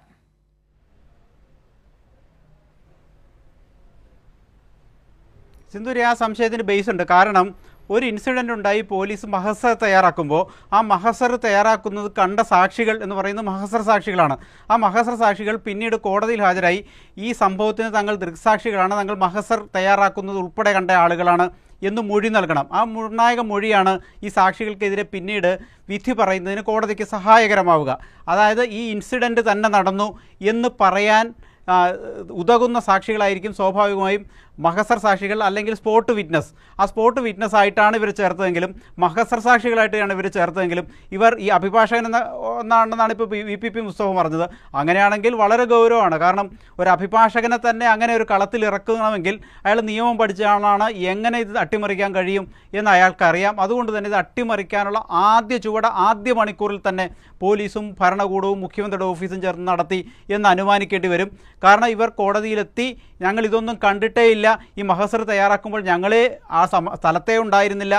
സിന്ധൂരി, ആ സംശയത്തിന് ബേസ് ഉണ്ട്. കാരണം ഒരു ഇൻസിഡൻ്റ് ഉണ്ടായി, പോലീസ് മഹസർ തയ്യാറാക്കുമ്പോൾ ആ മഹസർ തയ്യാറാക്കുന്നത് കണ്ട സാക്ഷികൾ എന്ന് പറയുന്നത് മഹസർ സാക്ഷികളാണ്. ആ മഹസർ സാക്ഷികൾ പിന്നീട് കോടതിയിൽ ഹാജരായി ഈ സംഭവത്തിന് തങ്ങൾ ദൃക്സാക്ഷികളാണ്, തങ്ങൾ മഹസർ തയ്യാറാക്കുന്നത് ഉൾപ്പെടെ കണ്ട ആളുകളാണ് എന്ന് മൊഴി നൽകണം. ആ നിർണായക മൊഴിയാണ് ഈ സാക്ഷികൾക്കെതിരെ പിന്നീട് വിധി പറയുന്നതിന് കോടതിക്ക് സഹായകരമാവുക. അതായത് ഈ ഇൻസിഡൻറ്റ് തന്നെ നടന്നു എന്ന് പറയാൻ ഉതകുന്ന സാക്ഷികളായിരിക്കും സ്വാഭാവികമായും മഹസർ സാക്ഷികൾ അല്ലെങ്കിൽ സ്പോട്ട് വിറ്റ്നസ്. ആ സ്പോട്ട് വിറ്റ്നസ് ആയിട്ടാണ് ഇവർ ചേർത്തതെങ്കിലും, മഹസർ സാക്ഷികളായിട്ടാണ് ഇവർ ചേർത്തതെങ്കിലും, ഇവർ ഈ അഭിഭാഷകൻ എന്നാണ് ഇപ്പോൾ VPP മുസ്തഫ പറഞ്ഞത്. അങ്ങനെയാണെങ്കിൽ വളരെ ഗൗരവമാണ്. കാരണം ഒരു അഭിഭാഷകനെ തന്നെ അങ്ങനെ ഒരു കളത്തിൽ ഇറക്കണമെങ്കിൽ അയാൾ നിയമം പഠിച്ച ആളാണ്, എങ്ങനെ ഇത് അട്ടിമറിക്കാൻ കഴിയും എന്ന് അയാൾക്കറിയാം. അതുകൊണ്ട് തന്നെ ഇത് അട്ടിമറിക്കാനുള്ള ആദ്യ ചുവട് ആദ്യ മണിക്കൂറിൽ തന്നെ പോലീസും ഭരണകൂടവും മുഖ്യമന്ത്രിയുടെ ഓഫീസും ചേർന്ന് നടത്തി എന്ന് അനുമാനിക്കേണ്ടി വരും. കാരണം ഇവർ കോടതിയിലെത്തി, ഞങ്ങൾ ഇതൊന്നും കണ്ടിട്ടേ ഇല്ല, ഈ മഹസർ തയ്യാറാക്കുമ്പോൾ ഞങ്ങളെ ആ സ്ഥലത്തേ ഉണ്ടായിരുന്നില്ല,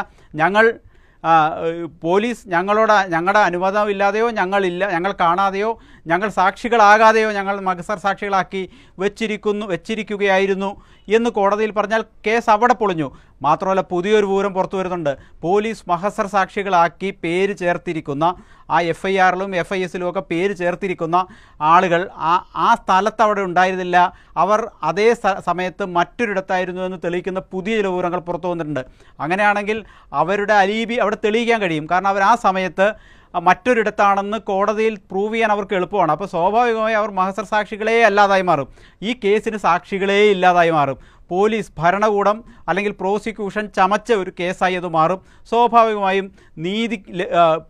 പോലീസ് ഞങ്ങളുടെ അനുവാദമില്ലാതെയോ ഞങ്ങൾ കാണാതെയോ ഞങ്ങൾ സാക്ഷികളാകാതെയോ ഞങ്ങൾ മഹസർ സാക്ഷികളാക്കി വെച്ചിരിക്കുകയായിരുന്നു എന്ന് കോടതിയിൽ പറഞ്ഞാൽ കേസ് അവിടെ പൊളിഞ്ഞു. മാത്രമല്ല, പുതിയൊരു വിവരം പുറത്തു വരുന്നുണ്ട്. പോലീസ് മഹസർ സാക്ഷികളാക്കി പേര് ചേർത്തിരിക്കുന്ന, ആ FIR-ലും FIS-ലും ഒക്കെ പേര് ചേർത്തിരിക്കുന്ന ആളുകൾ ആ സ്ഥലത്ത് അവിടെ ഉണ്ടായിരുന്നില്ല, അവർ അതേ സമയത്ത് മറ്റൊരിടത്തായിരുന്നു എന്ന് തെളിയിക്കുന്ന പുതിയ ചില വിവരങ്ങൾ പുറത്തു വന്നിട്ടുണ്ട്. അങ്ങനെയാണെങ്കിൽ അവരുടെ അലീബി അവിടെ തെളിയിക്കാൻ കഴിയും. കാരണം അവർ ആ സമയത്ത് മറ്റൊരിടത്താണെന്ന് കോടതിയിൽ പ്രൂവ് ചെയ്യാൻ അവർക്ക് എളുപ്പമാണ്. അപ്പോൾ സ്വാഭാവികമായി അവർ മഹസർ സാക്ഷികളേ അല്ലാതായി മാറും. ഈ കേസിന് സാക്ഷികളേ ഇല്ലാതായി മാറും. പോലീസ്, ഭരണകൂടം അല്ലെങ്കിൽ പ്രോസിക്യൂഷൻ ചമച്ച ഒരു കേസായി അത് മാറും. സ്വാഭാവികമായും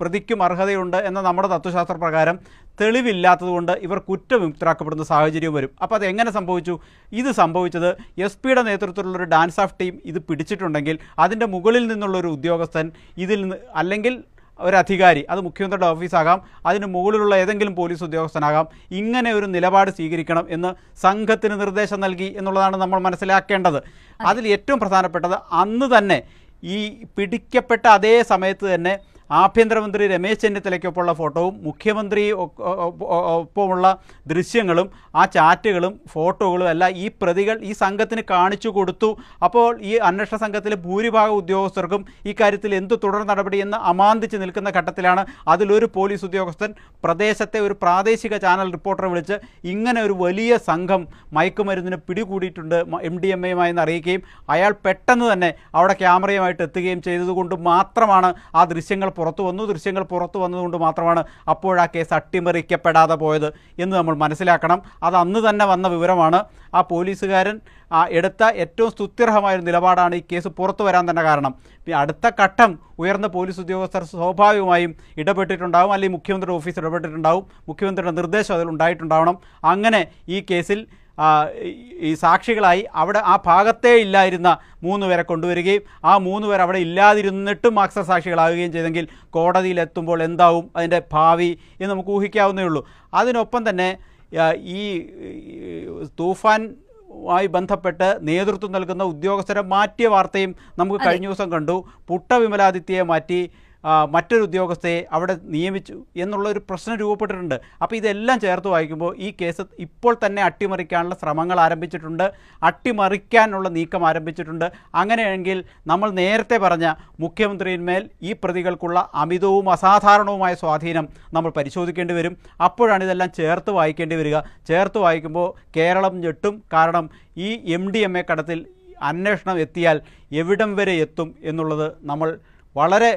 പ്രതിക്കും അർഹതയുണ്ട് എന്ന നമ്മുടെ തത്വശാസ്ത്ര പ്രകാരം തെളിവില്ലാത്തതുകൊണ്ട് ഇവർ കുറ്റവിമുക്തരാക്കപ്പെടുന്ന സാഹചര്യവും വരും. അപ്പോൾ അതെങ്ങനെ സംഭവിച്ചു? ഇത് സംഭവിച്ചത് SP-യുടെ നേതൃത്വത്തിലുള്ളൊരു ഡാൻസ് ഓഫ് ടീം ഇത് പിടിച്ചിട്ടുണ്ടെങ്കിൽ അതിൻ്റെ മുകളിൽ നിന്നുള്ളൊരു ഉദ്യോഗസ്ഥൻ ഇതിൽ നിന്ന്, അല്ലെങ്കിൽ ഒരു അധികാരി, അത് മുഖ്യമന്ത്രിയുടെ ഓഫീസാകാം, അതിന് മുകളിലുള്ള ഏതെങ്കിലും പോലീസ് ഉദ്യോഗസ്ഥനാകാം, ഇങ്ങനെ ഒരു നിലപാട് സ്വീകരിക്കണം എന്ന് സംഘത്തിന് നിർദ്ദേശം നൽകി എന്നുള്ളതാണ് നമ്മൾ മനസ്സിലാക്കേണ്ടത്. അതിൽ ഏറ്റവും പ്രധാനപ്പെട്ടത്, അന്ന് തന്നെ ഈ പിടിക്കപ്പെട്ട അതേ സമയത്ത് തന്നെ ആഭ്യന്തരമന്ത്രി രമേശ് ചെന്നിത്തലയ്ക്കൊപ്പമുള്ള ഫോട്ടോവും മുഖ്യമന്ത്രി ഒപ്പമുള്ള ദൃശ്യങ്ങളും ആ ചാറ്റുകളും ഫോട്ടോകളും എല്ലാം ഈ പ്രതികൾ ഈ സംഘത്തിന് കാണിച്ചു കൊടുത്തു. അപ്പോൾ ഈ അന്വേഷണ സംഘത്തിലെ ഭൂരിഭാഗം ഉദ്യോഗസ്ഥർക്കും ഈ കാര്യത്തിൽ എന്ത് തുടർ നടപടിയെന്ന് അമാന്തിച്ച് നിൽക്കുന്ന ഘട്ടത്തിലാണ് അതിലൊരു പോലീസ് ഉദ്യോഗസ്ഥൻ പ്രദേശത്തെ ഒരു പ്രാദേശിക ചാനൽ റിപ്പോർട്ടറെ വിളിച്ച് ഇങ്ങനെ ഒരു വലിയ സംഘം മയക്കുമരുന്നിന് പിടികൂടിയിട്ടുണ്ട് MDMA-യുമായി അറിയിക്കുകയും അയാൾ പെട്ടെന്ന് തന്നെ അവിടെ ക്യാമറയുമായിട്ട് എത്തുകയും ചെയ്തതുകൊണ്ട് മാത്രമാണ് ആ ദൃശ്യങ്ങൾ പുറത്തു വന്നു. ദൃശ്യങ്ങൾ പുറത്തു വന്നതുകൊണ്ട് മാത്രമാണ് അപ്പോൾ ആ കേസ് അട്ടിമറിക്കപ്പെടാതെ പോയത് എന്ന് നമ്മൾ മനസ്സിലാക്കണം. അത് അന്ന് തന്നെ വന്ന വിവരമാണ്. ആ പോലീസുകാരൻ എടുത്ത ഏറ്റവും സ്തുത്യർഹമായ ഒരു നിലപാടാണ് ഈ കേസ് പുറത്തു വരാൻ തന്നെ കാരണം. അടുത്ത ഘട്ടം ഉയർന്ന പോലീസ് ഉദ്യോഗസ്ഥർ സ്വാഭാവികമായും ഇടപെട്ടിട്ടുണ്ടാകും, അല്ലെങ്കിൽ മുഖ്യമന്ത്രിയുടെ ഓഫീസ് ഇടപെട്ടിട്ടുണ്ടാവും, മുഖ്യമന്ത്രിയുടെ നിർദ്ദേശം അതിൽ ഉണ്ടായിട്ടുണ്ടാവണം. അങ്ങനെ ഈ കേസിൽ ഈ സാക്ഷികളായി അവിടെ ആ ഭാഗത്തേ ഇല്ലായിരുന്ന 3 പേരെ കൊണ്ടുവരികയും ആ 3 പേർ അവിടെ ഇല്ലാതിരുന്നിട്ടും സാക്ഷികളാകുകയും ചെയ്തെങ്കിൽ കോടതിയിലെത്തുമ്പോൾ എന്താവും അതിൻ്റെ ഭാവി എന്ന് നമുക്ക് ഊഹിക്കാവുന്നേ ഉള്ളൂ. അതിനൊപ്പം തന്നെ ഈ തൂഫാനുമായി ബന്ധപ്പെട്ട് നേതൃത്വം നൽകുന്ന ഉദ്യോഗസ്ഥരെ മാറ്റിയ വാർത്തയും നമുക്ക് കഴിഞ്ഞ ദിവസം കണ്ടു. പുട്ട വിമലാദിത്യയെ മാറ്റി മറ്റൊരു ഉദ്യോഗസ്ഥയെ അവിടെ നിയമിച്ചു എന്നുള്ളൊരു പ്രശ്നം രൂപപ്പെട്ടിട്ടുണ്ട്. അപ്പോൾ ഇതെല്ലാം ചേർത്ത് വായിക്കുമ്പോൾ ഈ കേസ് ഇപ്പോൾ തന്നെ അട്ടിമറിക്കാനുള്ള ശ്രമങ്ങൾ ആരംഭിച്ചിട്ടുണ്ട്, അട്ടിമറിക്കാനുള്ള നീക്കം ആരംഭിച്ചിട്ടുണ്ട്. അങ്ങനെയെങ്കിൽ നമ്മൾ നേരത്തെ പറഞ്ഞ മുഖ്യമന്ത്രിയിന്മേൽ ഈ പ്രതികൾക്കുള്ള അമിതവും അസാധാരണവുമായ സ്വാധീനം നമ്മൾ പരിശോധിക്കേണ്ടി വരും. അപ്പോഴാണ് ഇതെല്ലാം ചേർത്ത് വായിക്കേണ്ടി വരിക. ചേർത്ത് വായിക്കുമ്പോൾ കേരളം ഞെട്ടും. കാരണം ഈ MDMA കടത്തിൽ അന്വേഷണം എത്തിയാൽ എവിടം വരെ എത്തും എന്നുള്ളത് നമ്മൾ വളരെ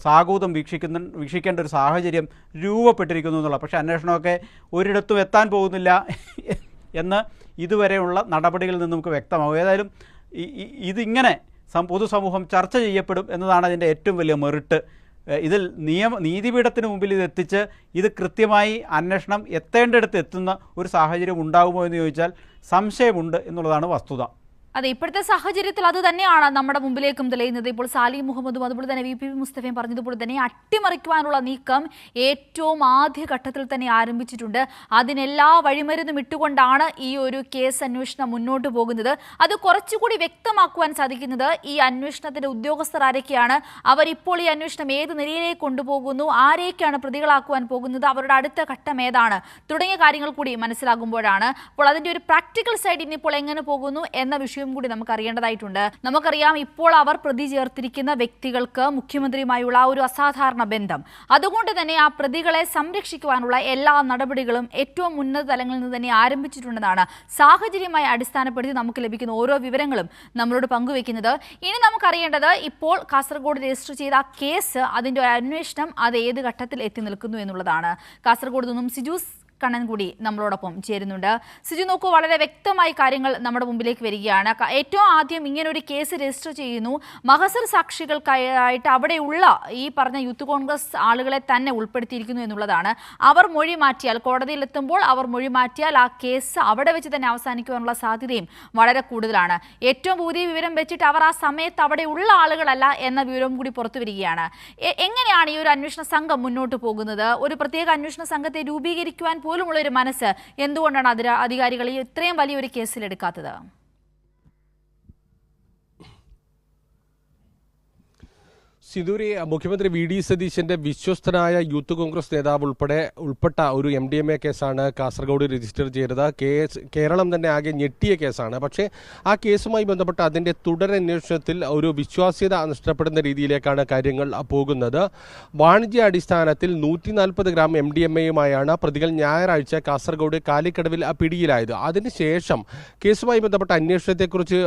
സാഗൂതം വീക്ഷിക്കേണ്ട ഒരു സാഹചര്യം രൂപപ്പെട്ടിരിക്കുന്നു എന്നുള്ള. പക്ഷേ അന്വേഷണമൊക്കെ ഒരിടത്തും എത്താൻ പോകുന്നില്ല എന്ന് ഇതുവരെയുള്ള നടപടികളിൽ നിന്ന് നമുക്ക് വ്യക്തമാകും. ഏതായാലും ഇതിങ്ങനെ പൊതുസമൂഹം ചർച്ച ചെയ്യപ്പെടും എന്നതാണ് അതിൻ്റെ ഏറ്റവും വലിയ മെറിറ്റ്. ഇതിൽ നീതിപീഠത്തിന് മുമ്പിൽ ഇതെത്തിച്ച് ഇത് കൃത്യമായി അന്വേഷണം എത്തേണ്ടിടത്ത് എത്തുന്ന ഒരു സാഹചര്യം ഉണ്ടാകുമോ എന്ന് ചോദിച്ചാൽ സംശയമുണ്ട് എന്നുള്ളതാണ് വസ്തുത. അതെ, ഇപ്പോഴത്തെ സാഹചര്യത്തിൽ അത് തന്നെയാണ് നമ്മുടെ മുമ്പിലേക്കും തെളിയുന്നത്. ഇപ്പോൾ സാലിം മുഹമ്മദും അതുപോലെ തന്നെ VP മുസ്തഫയും പറഞ്ഞതുപോലെ തന്നെ അട്ടിമറിക്കുവാനുള്ള നീക്കം ഏറ്റവും ആദ്യഘട്ടത്തിൽ തന്നെ ആരംഭിച്ചിട്ടുണ്ട്. അതിനെല്ലാ വഴിമരുന്നും ഇട്ടുകൊണ്ടാണ് ഈ ഒരു കേസ് അന്വേഷണം മുന്നോട്ട് പോകുന്നത്. അത് കുറച്ചുകൂടി വ്യക്തമാക്കുവാൻ സാധിക്കുന്നത് ഈ അന്വേഷണത്തിന്റെ ഉദ്യോഗസ്ഥർ ആരൊക്കെയാണ്, അവരിപ്പോൾ ഈ അന്വേഷണം ഏത് നിലയിലേക്ക് കൊണ്ടുപോകുന്നു, ആരെയൊക്കെയാണ് പ്രതികളാക്കുവാൻ പോകുന്നത്, അവരുടെ അടുത്ത ഘട്ടം ഏതാണ് തുടങ്ങിയ കാര്യങ്ങൾ കൂടി മനസ്സിലാകുമ്പോഴാണ്. അപ്പോൾ അതിന്റെ ഒരു പ്രാക്ടിക്കൽ സൈഡ് ഇനിയിപ്പോൾ എങ്ങനെ പോകുന്നു എന്ന വിഷയം കൂടി നമുക്ക് അറിയേണ്ടതായിട്ടുണ്ട്. നമുക്കറിയാം, ഇപ്പോൾ അവർ പ്രതി ചേർത്തിരിക്കുന്ന വ്യക്തികൾക്ക് മുഖ്യമന്ത്രിയുമായുള്ള ഒരു അസാധാരണ ബന്ധം. അതുകൊണ്ട് തന്നെ ആ പ്രതികളെ സംരക്ഷിക്കുവാനുള്ള എല്ലാ നടപടികളും ഏറ്റവും ഉന്നത തലങ്ങളിൽ നിന്ന് തന്നെ ആരംഭിച്ചിട്ടുണ്ടെന്നാണ് സാഹചര്യമായി അടിസ്ഥാനപ്പെടുത്തി നമുക്ക് ലഭിക്കുന്ന ഓരോ വിവരങ്ങളും നമ്മളോട് പങ്കുവെക്കുന്നത്. ഇനി നമുക്കറിയേണ്ടത് ഇപ്പോൾ കാസർഗോഡ് രജിസ്റ്റർ ചെയ്ത കേസ്, അതിൻ്റെ ഒരു അന്വേഷണം അത് ഏത് ഘട്ടത്തിൽ എത്തി നിൽക്കുന്നു എന്നുള്ളതാണ്. കാസർഗോഡ് നിന്നും സിജു കണ്ണൻ കൂടി നമ്മളോടൊപ്പം ചേരുന്നുണ്ട്. സിജു, നോക്കൂ, വളരെ വ്യക്തമായി കാര്യങ്ങൾ നമ്മുടെ മുമ്പിലേക്ക് വരികയാണ്. ഏറ്റവും ആദ്യം ഇങ്ങനൊരു കേസ് രജിസ്റ്റർ ചെയ്യുന്നു. മഹസർ സാക്ഷികൾക്കായിട്ട് അവിടെയുള്ള ഈ പറഞ്ഞ യൂത്ത് കോൺഗ്രസ് ആളുകളെ തന്നെ ഉൾപ്പെടുത്തിയിരിക്കുന്നു എന്നുള്ളതാണ്. അവർ മൊഴി മാറ്റിയാൽ, കോടതിയിലെത്തുമ്പോൾ അവർ മൊഴി മാറ്റിയാൽ ആ കേസ് അവിടെ വെച്ച് തന്നെ അവസാനിക്കുവാനുള്ള സാധ്യതയും വളരെ കൂടുതലാണ്. ഏറ്റവും പുതിയ വിവരം വെച്ചിട്ട് അവർ ആ സമയത്ത് അവിടെ ഉള്ള ആളുകളല്ല എന്ന വിവരവും കൂടി പുറത്തു വരികയാണ്. എങ്ങനെയാണ് ഈ ഒരു അന്വേഷണ സംഘം മുന്നോട്ട് പോകുന്നത്? ഒരു പ്രത്യേക അന്വേഷണ സംഘത്തെ രൂപീകരിക്കുവാൻ പോലുമുള്ള ഒരു മനസ്സ് എന്തുകൊണ്ടാണ് അധികാരികൾ ഇത്രയും വലിയൊരു കേസിലെടുക്കാത്തത്? സിധൂരി, മുഖ്യമന്ത്രി VD സതീശന്റെ വിശ്വസ്തനായ യൂത്ത് കോൺഗ്രസ് നേതാവ് ഉൾപ്പെട്ട ഒരു MDMA കേസാണ് കാസർഗോഡ് രജിസ്റ്റർ ചെയ്തത്. കേരളം തന്നെ ആകെ ഞെട്ടിയ കേസാണ്. പക്ഷേ ആ കേസുമായി ബന്ധപ്പെട്ട് അതിൻ്റെ തുടരന്വേഷണത്തിൽ ഒരു വിശ്വാസ്യത നഷ്ടപ്പെടുന്ന രീതിയിലേക്കാണ് കാര്യങ്ങൾ പോകുന്നത്. വാണിജ്യ അടിസ്ഥാനത്തിൽ 140 ഗ്രാം MDMAയുമായാണ് പ്രതികൾ ഞായറാഴ്ച കാസർഗോഡ് കാലിക്കടവിൽ പിടിയിലായത്. അതിനുശേഷം കേസുമായി ബന്ധപ്പെട്ട അന്വേഷണത്തെക്കുറിച്ച്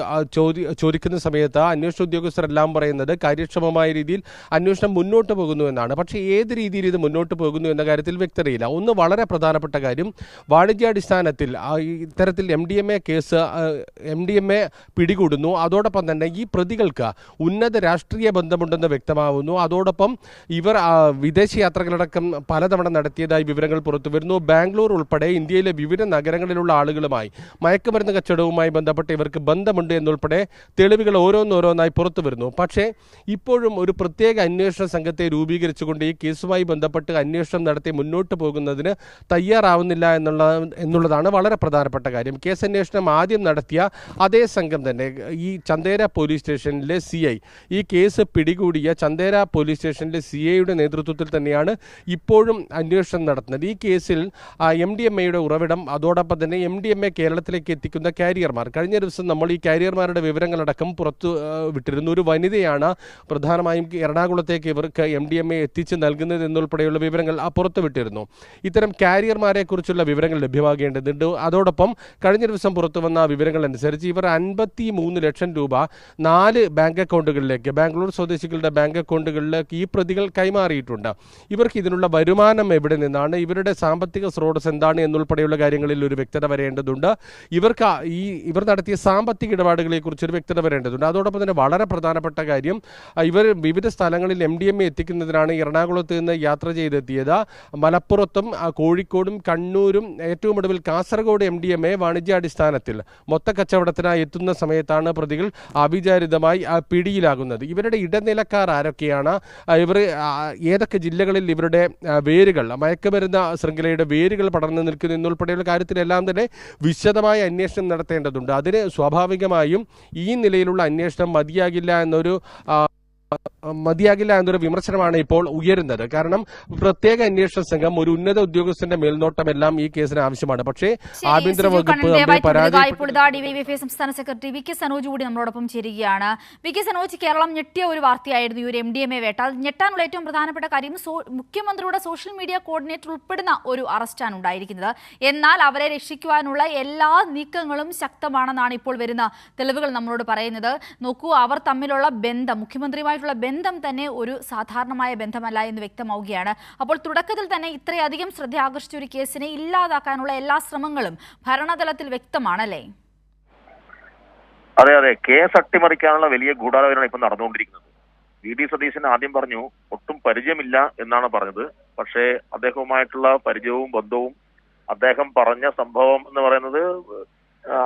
ചോദിക്കുന്ന സമയത്ത് അന്വേഷണ ഉദ്യോഗസ്ഥരെല്ലാം പറയുന്നത് കാര്യക്ഷമമായ രീതിയിൽ അന്വേഷണം മുന്നോട്ട് പോകുന്നു എന്നാണ്. പക്ഷേ ഏത് രീതിയിൽ ഇത് മുന്നോട്ട് പോകുന്നു എന്ന കാര്യത്തിൽ വ്യക്തതയില്ല. ഒന്ന് വളരെ പ്രധാനപ്പെട്ട കാര്യം, വാണിജ്യാടിസ്ഥാനത്തിൽ ഇത്തരത്തിൽ MDMA പിടികൂടുന്നു. അതോടൊപ്പം തന്നെ ഈ പ്രതികൾക്ക് ഉന്നത രാഷ്ട്രീയ ബന്ധമുണ്ടെന്ന് വ്യക്തമാവുന്നു. അതോടൊപ്പം ഇവർ വിദേശയാത്രകളടക്കം പലതവണ നടത്തിയതായി വിവരങ്ങൾ പുറത്തുവരുന്നു. ബാംഗ്ലൂർ ഉൾപ്പെടെ ഇന്ത്യയിലെ വിവിധ നഗരങ്ങളിലുള്ള ആളുകളുമായി മയക്കുമരുന്ന് കച്ചവടവുമായി ബന്ധപ്പെട്ട് ഇവർക്ക് ബന്ധമുണ്ട് എന്നുൾപ്പെടെ തെളിവുകൾ ഓരോന്നോരോന്നായി പുറത്തു വരുന്നു. പക്ഷേ ഇപ്പോഴും ഒരു പ്രത്യേക അന്വേഷണ സംഘത്തെ രൂപീകരിച്ചുകൊണ്ട് ഈ കേസുമായി ബന്ധപ്പെട്ട് അന്വേഷണം നടത്തി മുന്നോട്ട് പോകുന്നതിന് തയ്യാറാവുന്നില്ല എന്നുള്ളതാണ് വളരെ പ്രധാനപ്പെട്ട കാര്യം. കേസ് അന്വേഷണം ആദ്യം നടത്തിയ അതേ സംഘം തന്നെ ഈ ചന്ദേര പോലീസ് സ്റ്റേഷനിലെ CI, ഈ കേസ് പിടികൂടിയ ചന്ദേര പോലീസ് സ്റ്റേഷനിലെ CIയുടെ നേതൃത്വത്തിൽ തന്നെയാണ് ഇപ്പോഴും അന്വേഷണം നടത്തുന്നത്. ഈ കേസിൽ MDMAയുടെ ഉറവിടം, അതോടൊപ്പം തന്നെ MDMA കേരളത്തിലേക്ക് എത്തിക്കുന്ന കാരിയർമാർ, കഴിഞ്ഞ ദിവസം നമ്മൾ ഈ കാരിയർമാരുടെ വിവരങ്ങളടക്കം പുറത്തു വിട്ടിരുന്നു. ഒരു വനിതയാണ് പ്രധാനമായും എറണാകുളത്തേക്ക് ഇവർക്ക് MDMA എത്തിച്ച് നൽകുന്നത് എന്നുൾപ്പെടെയുള്ള വിവരങ്ങൾ പുറത്തുവിട്ടിരുന്നു. ഇത്തരം കാരിയർമാരെ കുറിച്ചുള്ള വിവരങ്ങൾ ലഭ്യമാകേണ്ടതുണ്ട്. അതോടൊപ്പം കഴിഞ്ഞ ദിവസം പുറത്തുവന്ന വിവരങ്ങൾ അനുസരിച്ച് ഇവർ 53 ലക്ഷം രൂപ 4 ബാങ്ക് അക്കൗണ്ടുകളിലേക്ക്, ബാംഗ്ലൂർ സ്വദേശികളുടെ ബാങ്ക് അക്കൗണ്ടുകളിലേക്ക് ഈ പ്രതികൾ കൈമാറിയിട്ടുണ്ട്. ഇവർക്ക് ഇതിനുള്ള വരുമാനം എവിടെ നിന്നാണ്, ഇവരുടെ സാമ്പത്തിക സ്രോതസ് എന്താണ് എന്നുൾപ്പെടെയുള്ള കാര്യങ്ങളിൽ ഒരു വ്യക്തത വരേണ്ടതുണ്ട്. ഇവർ നടത്തിയ സാമ്പത്തിക ഇടപാടുകളെ കുറിച്ചൊരു വ്യക്തത വരേണ്ടതുണ്ട്. അതോടൊപ്പം തന്നെ വളരെ പ്രധാനപ്പെട്ട കാര്യം, ഇവർ വിവിധ സ്ഥലങ്ങളിൽ MDMA എത്തിക്കുന്നതിനാണ് എറണാകുളത്ത് നിന്ന് യാത്ര ചെയ്തെത്തിയത്. മലപ്പുറത്തും കോഴിക്കോടും കണ്ണൂരും ഏറ്റവും ഒടുവിൽ കാസർഗോഡ് MDMA വാണിജ്യാടിസ്ഥാനത്തിൽ മൊത്ത കച്ചവടത്തിനായി എത്തുന്ന സമയത്താണ് പ്രതികൾ അവിചാരിതമായി പിടിയിലാകുന്നത്. ഇവരുടെ ഇടനിലക്കാർ ആരൊക്കെയാണ്, ഇവർ ഏതൊക്കെ ജില്ലകളിൽ ഇവരുടെ വേരുകൾ, മയക്കുമരുന്ന് ശൃംഖലയുടെ വേരുകൾ പടർന്നു നിൽക്കുന്നു എന്നുൾപ്പെടെയുള്ള കാര്യത്തിലെല്ലാം തന്നെ വിശദമായ അന്വേഷണം നടത്തേണ്ടതുണ്ട്. അതിന് സ്വാഭാവികമായും ഈ നിലയിലുള്ള അന്വേഷണം മതിയാകില്ല എന്നൊരു വിമർശനമാണ് ഇപ്പോൾ ഉയരുന്നത്. കാരണം പ്രത്യേക അന്വേഷണ സംഘം, ഒരു ഉന്നത ഉദ്യോഗസ്ഥന്റെ മേൽനോട്ടമെല്ലാം ഈ കേസിന് ആവശ്യമാണ്. പക്ഷേ ആഭ്യന്തര വകുപ്പ് ഡിവൈഎഫ്ഐ സംസ്ഥാന സെക്രട്ടറി VK സനോജ് കൂടി നമ്മളോടൊപ്പം ചേരുകയാണ്. VK സനോജ്, കേരളം ഞെട്ടിയ ഒരു വാർത്തയായിരുന്നു ഈ ഒരു MDMA വേട്ട. ഞെട്ടാനുള്ള ഏറ്റവും പ്രധാനപ്പെട്ട കാര്യം മുഖ്യമന്ത്രിയുടെ സോഷ്യൽ മീഡിയ കോർഡിനേറ്റർ ഉൾപ്പെടുന്ന ഒരു അറസ്റ്റാണ് ഉണ്ടായിരിക്കുന്നത്. എന്നാൽ അവരെ രക്ഷിക്കുവാനുള്ള എല്ലാ നീക്കങ്ങളും ശക്തമാണെന്നാണ് ഇപ്പോൾ വരുന്ന തെളിവുകൾ നമ്മളോട് പറയുന്നത്. നോക്കൂ, അവർ തമ്മിലുള്ള ബന്ധം, മുഖ്യമന്ത്രിയുമായിട്ടുള്ള ബന്ധം തന്നെ ഒരു സാധാരണമായ ബന്ധമല്ല എന്ന് വ്യക്തമാവുകയാണ്. അപ്പോൾ തുടക്കത്തിൽ തന്നെ ഇത്രയധികം ശ്രദ്ധ ആകർഷിച്ച ഒരു കേസിനെ ഇല്ലാതാക്കാനുള്ള എല്ലാ ശ്രമങ്ങളും ഭരണതലത്തിൽ വ്യക്തമാണല്ലേ? അതെ, കേസ് അട്ടിമറിക്കാനുള്ള വലിയ ഗൂഢാലോചന ഇപ്പൊ നടന്നുകൊണ്ടിരിക്കുന്നത്. VD സതീശൻ ആദ്യം പറഞ്ഞു ഒട്ടും പരിചയമില്ല എന്നാണ് പറഞ്ഞത്. പക്ഷേ അദ്ദേഹവുമായിട്ടുള്ള പരിചയവും ബന്ധവും, അദ്ദേഹം പറഞ്ഞ സംഭവം എന്ന് പറയുന്നത്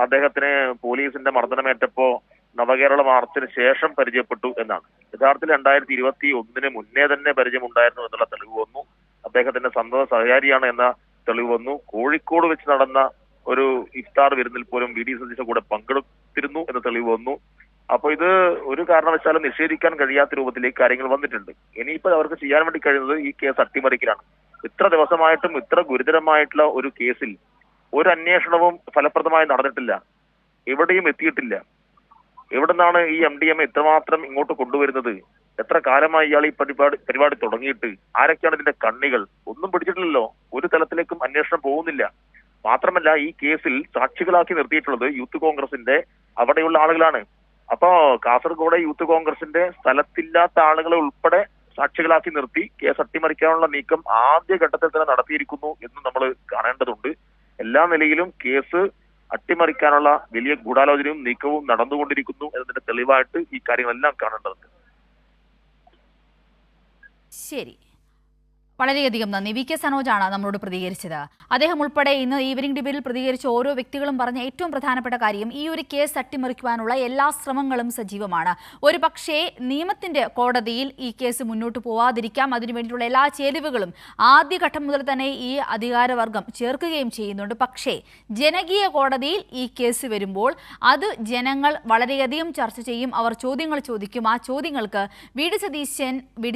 അദ്ദേഹത്തിന് പോലീസിന്റെ മർദ്ദനമേറ്റപ്പോ നവകേരള മാർച്ചിന് ശേഷം പരിചയപ്പെട്ടു എന്നാണ്. യഥാർത്ഥത്തിൽ 2021 മുന്നേ തന്നെ പരിചയമുണ്ടായിരുന്നു എന്നുള്ള തെളിവ് വന്നു. അദ്ദേഹത്തിന്റെ സന്തത സഹചാരിയാണ് എന്ന തെളിവ് വന്നു. കോഴിക്കോട് വെച്ച് നടന്ന ഒരു ഇഫ്താർ വിരുന്നിൽ പോലും VD സതീശൻ കൂടെ പങ്കെടുത്തിരുന്നു എന്ന തെളിവ് വന്നു. അപ്പൊ ഇത് ഒരു കാരണവശാലും നിഷേധിക്കാൻ കഴിയാത്ത രൂപത്തിലേക്ക് കാര്യങ്ങൾ വന്നിട്ടുണ്ട്. ഇനിയിപ്പോൾ അവർക്ക് ചെയ്യാൻ വേണ്ടി കഴിയുന്നത് ഈ കേസ് അട്ടിമറിക്കലാണ്. ഇത്ര ദിവസമായിട്ടും ഇത്ര ഗുരുതരമായിട്ടുള്ള ഒരു കേസിൽ ഒരു അന്വേഷണവും ഫലപ്രദമായി നടന്നിട്ടില്ല, എവിടെയും എത്തിയിട്ടില്ല. എവിടെ നിന്നാണ് ഈ MDMA ഇത്രമാത്രം ഇങ്ങോട്ട് കൊണ്ടുവരുന്നത്? എത്ര കാലമായി ഇയാൾ ഈ പരിപാടി തുടങ്ങിയിട്ട്? ആരൊക്കെയാണ് ഇതിന്റെ കണ്ണികൾ? ഒന്നും പിടിച്ചിട്ടില്ലല്ലോ. ഒരു തലത്തിലേക്കും അന്വേഷണം പോകുന്നില്ല. മാത്രമല്ല, ഈ കേസിൽ സാക്ഷികളാക്കി നിർത്തിയിട്ടുള്ളത് യൂത്ത് കോൺഗ്രസിന്റെ അവിടെയുള്ള ആളുകളാണ്. അപ്പോ കാസർഗോഡ് യൂത്ത് കോൺഗ്രസിന്റെ സ്ഥലത്തില്ലാത്ത ആളുകളെ ഉൾപ്പെടെ സാക്ഷികളാക്കി നിർത്തി കേസ് അട്ടിമറിക്കാനുള്ള നീക്കം ആദ്യഘട്ടത്തിൽ തന്നെ നടത്തിയിരിക്കുന്നു എന്ന് നമ്മൾ കാണേണ്ടതുണ്ട്. എല്ലാ നിലയിലും കേസ് അട്ടിമറിക്കാനുള്ള വലിയ ഗൂഢാലോചനയും നീക്കവും നടന്നുകൊണ്ടിരിക്കുന്നു എന്നതിന്റെ തെളിവായിട്ട് ഈ കാര്യങ്ങളെല്ലാം കാണേണ്ടതുണ്ട്. ശരി, വളരെയധികം നന്ദി. VK സനോജാണ് നമ്മളോട് പ്രതികരിച്ചത്. അദ്ദേഹം ഉൾപ്പെടെ ഇന്ന് ഈവനിംഗ് ഡിബേറ്റിൽ പ്രതികരിച്ച ഓരോ വ്യക്തികളും പറഞ്ഞ ഏറ്റവും പ്രധാനപ്പെട്ട കാര്യം, ഈ ഒരു കേസ് അട്ടിമറിക്കുവാനുള്ള എല്ലാ ശ്രമങ്ങളും സജീവമാണ്. ഒരു പക്ഷേ നിയമത്തിന്റെ കോടതിയിൽ ഈ കേസ് മുന്നോട്ട് പോവാതിരിക്കാം. അതിനുവേണ്ടിയുള്ള എല്ലാ ചേരുവകളും ആദ്യഘട്ടം മുതൽ തന്നെ ഈ അധികാരവർഗം ചേർക്കുകയും ചെയ്യുന്നുണ്ട്. പക്ഷേ ജനകീയ കോടതിയിൽ ഈ കേസ് വരുമ്പോൾ അത് ജനങ്ങൾ വളരെയധികം ചർച്ച ചെയ്യും. അവർ ചോദ്യങ്ങൾ ചോദിക്കും. ആ ചോദ്യങ്ങൾക്ക് VD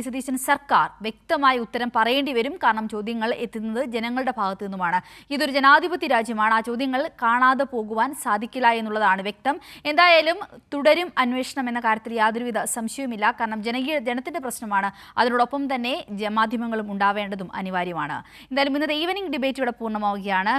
സതീശൻ സർക്കാർ വ്യക്തമായ ഉത്തരം പറയേണ്ടി വരും. കാരണം ചോദ്യങ്ങൾ എത്തുന്നത് ജനങ്ങളുടെ ഭാഗത്തു നിന്നുമാണ്. ഇതൊരു ജനാധിപത്യ രാജ്യമാണ്. ആ ചോദ്യങ്ങൾ കാണാതെ പോകുവാൻ സാധിക്കില്ല എന്നുള്ളതാണ് വ്യക്തം. എന്തായാലും തുടരും അന്വേഷണം എന്ന കാര്യത്തിൽ യാതൊരുവിധ സംശയവുമില്ല. കാരണം ജനത്തിന്റെ പ്രശ്നമാണ്. അതിനോടൊപ്പം തന്നെ മാധ്യമങ്ങളും ഉണ്ടാവേണ്ടതും അനിവാര്യമാണ്. എന്തായാലും ഇന്നത്തെ ഈവനിംഗ് ഡിബേറ്റ് ഇവിടെ പൂർണ്ണമാവുകയാണ്.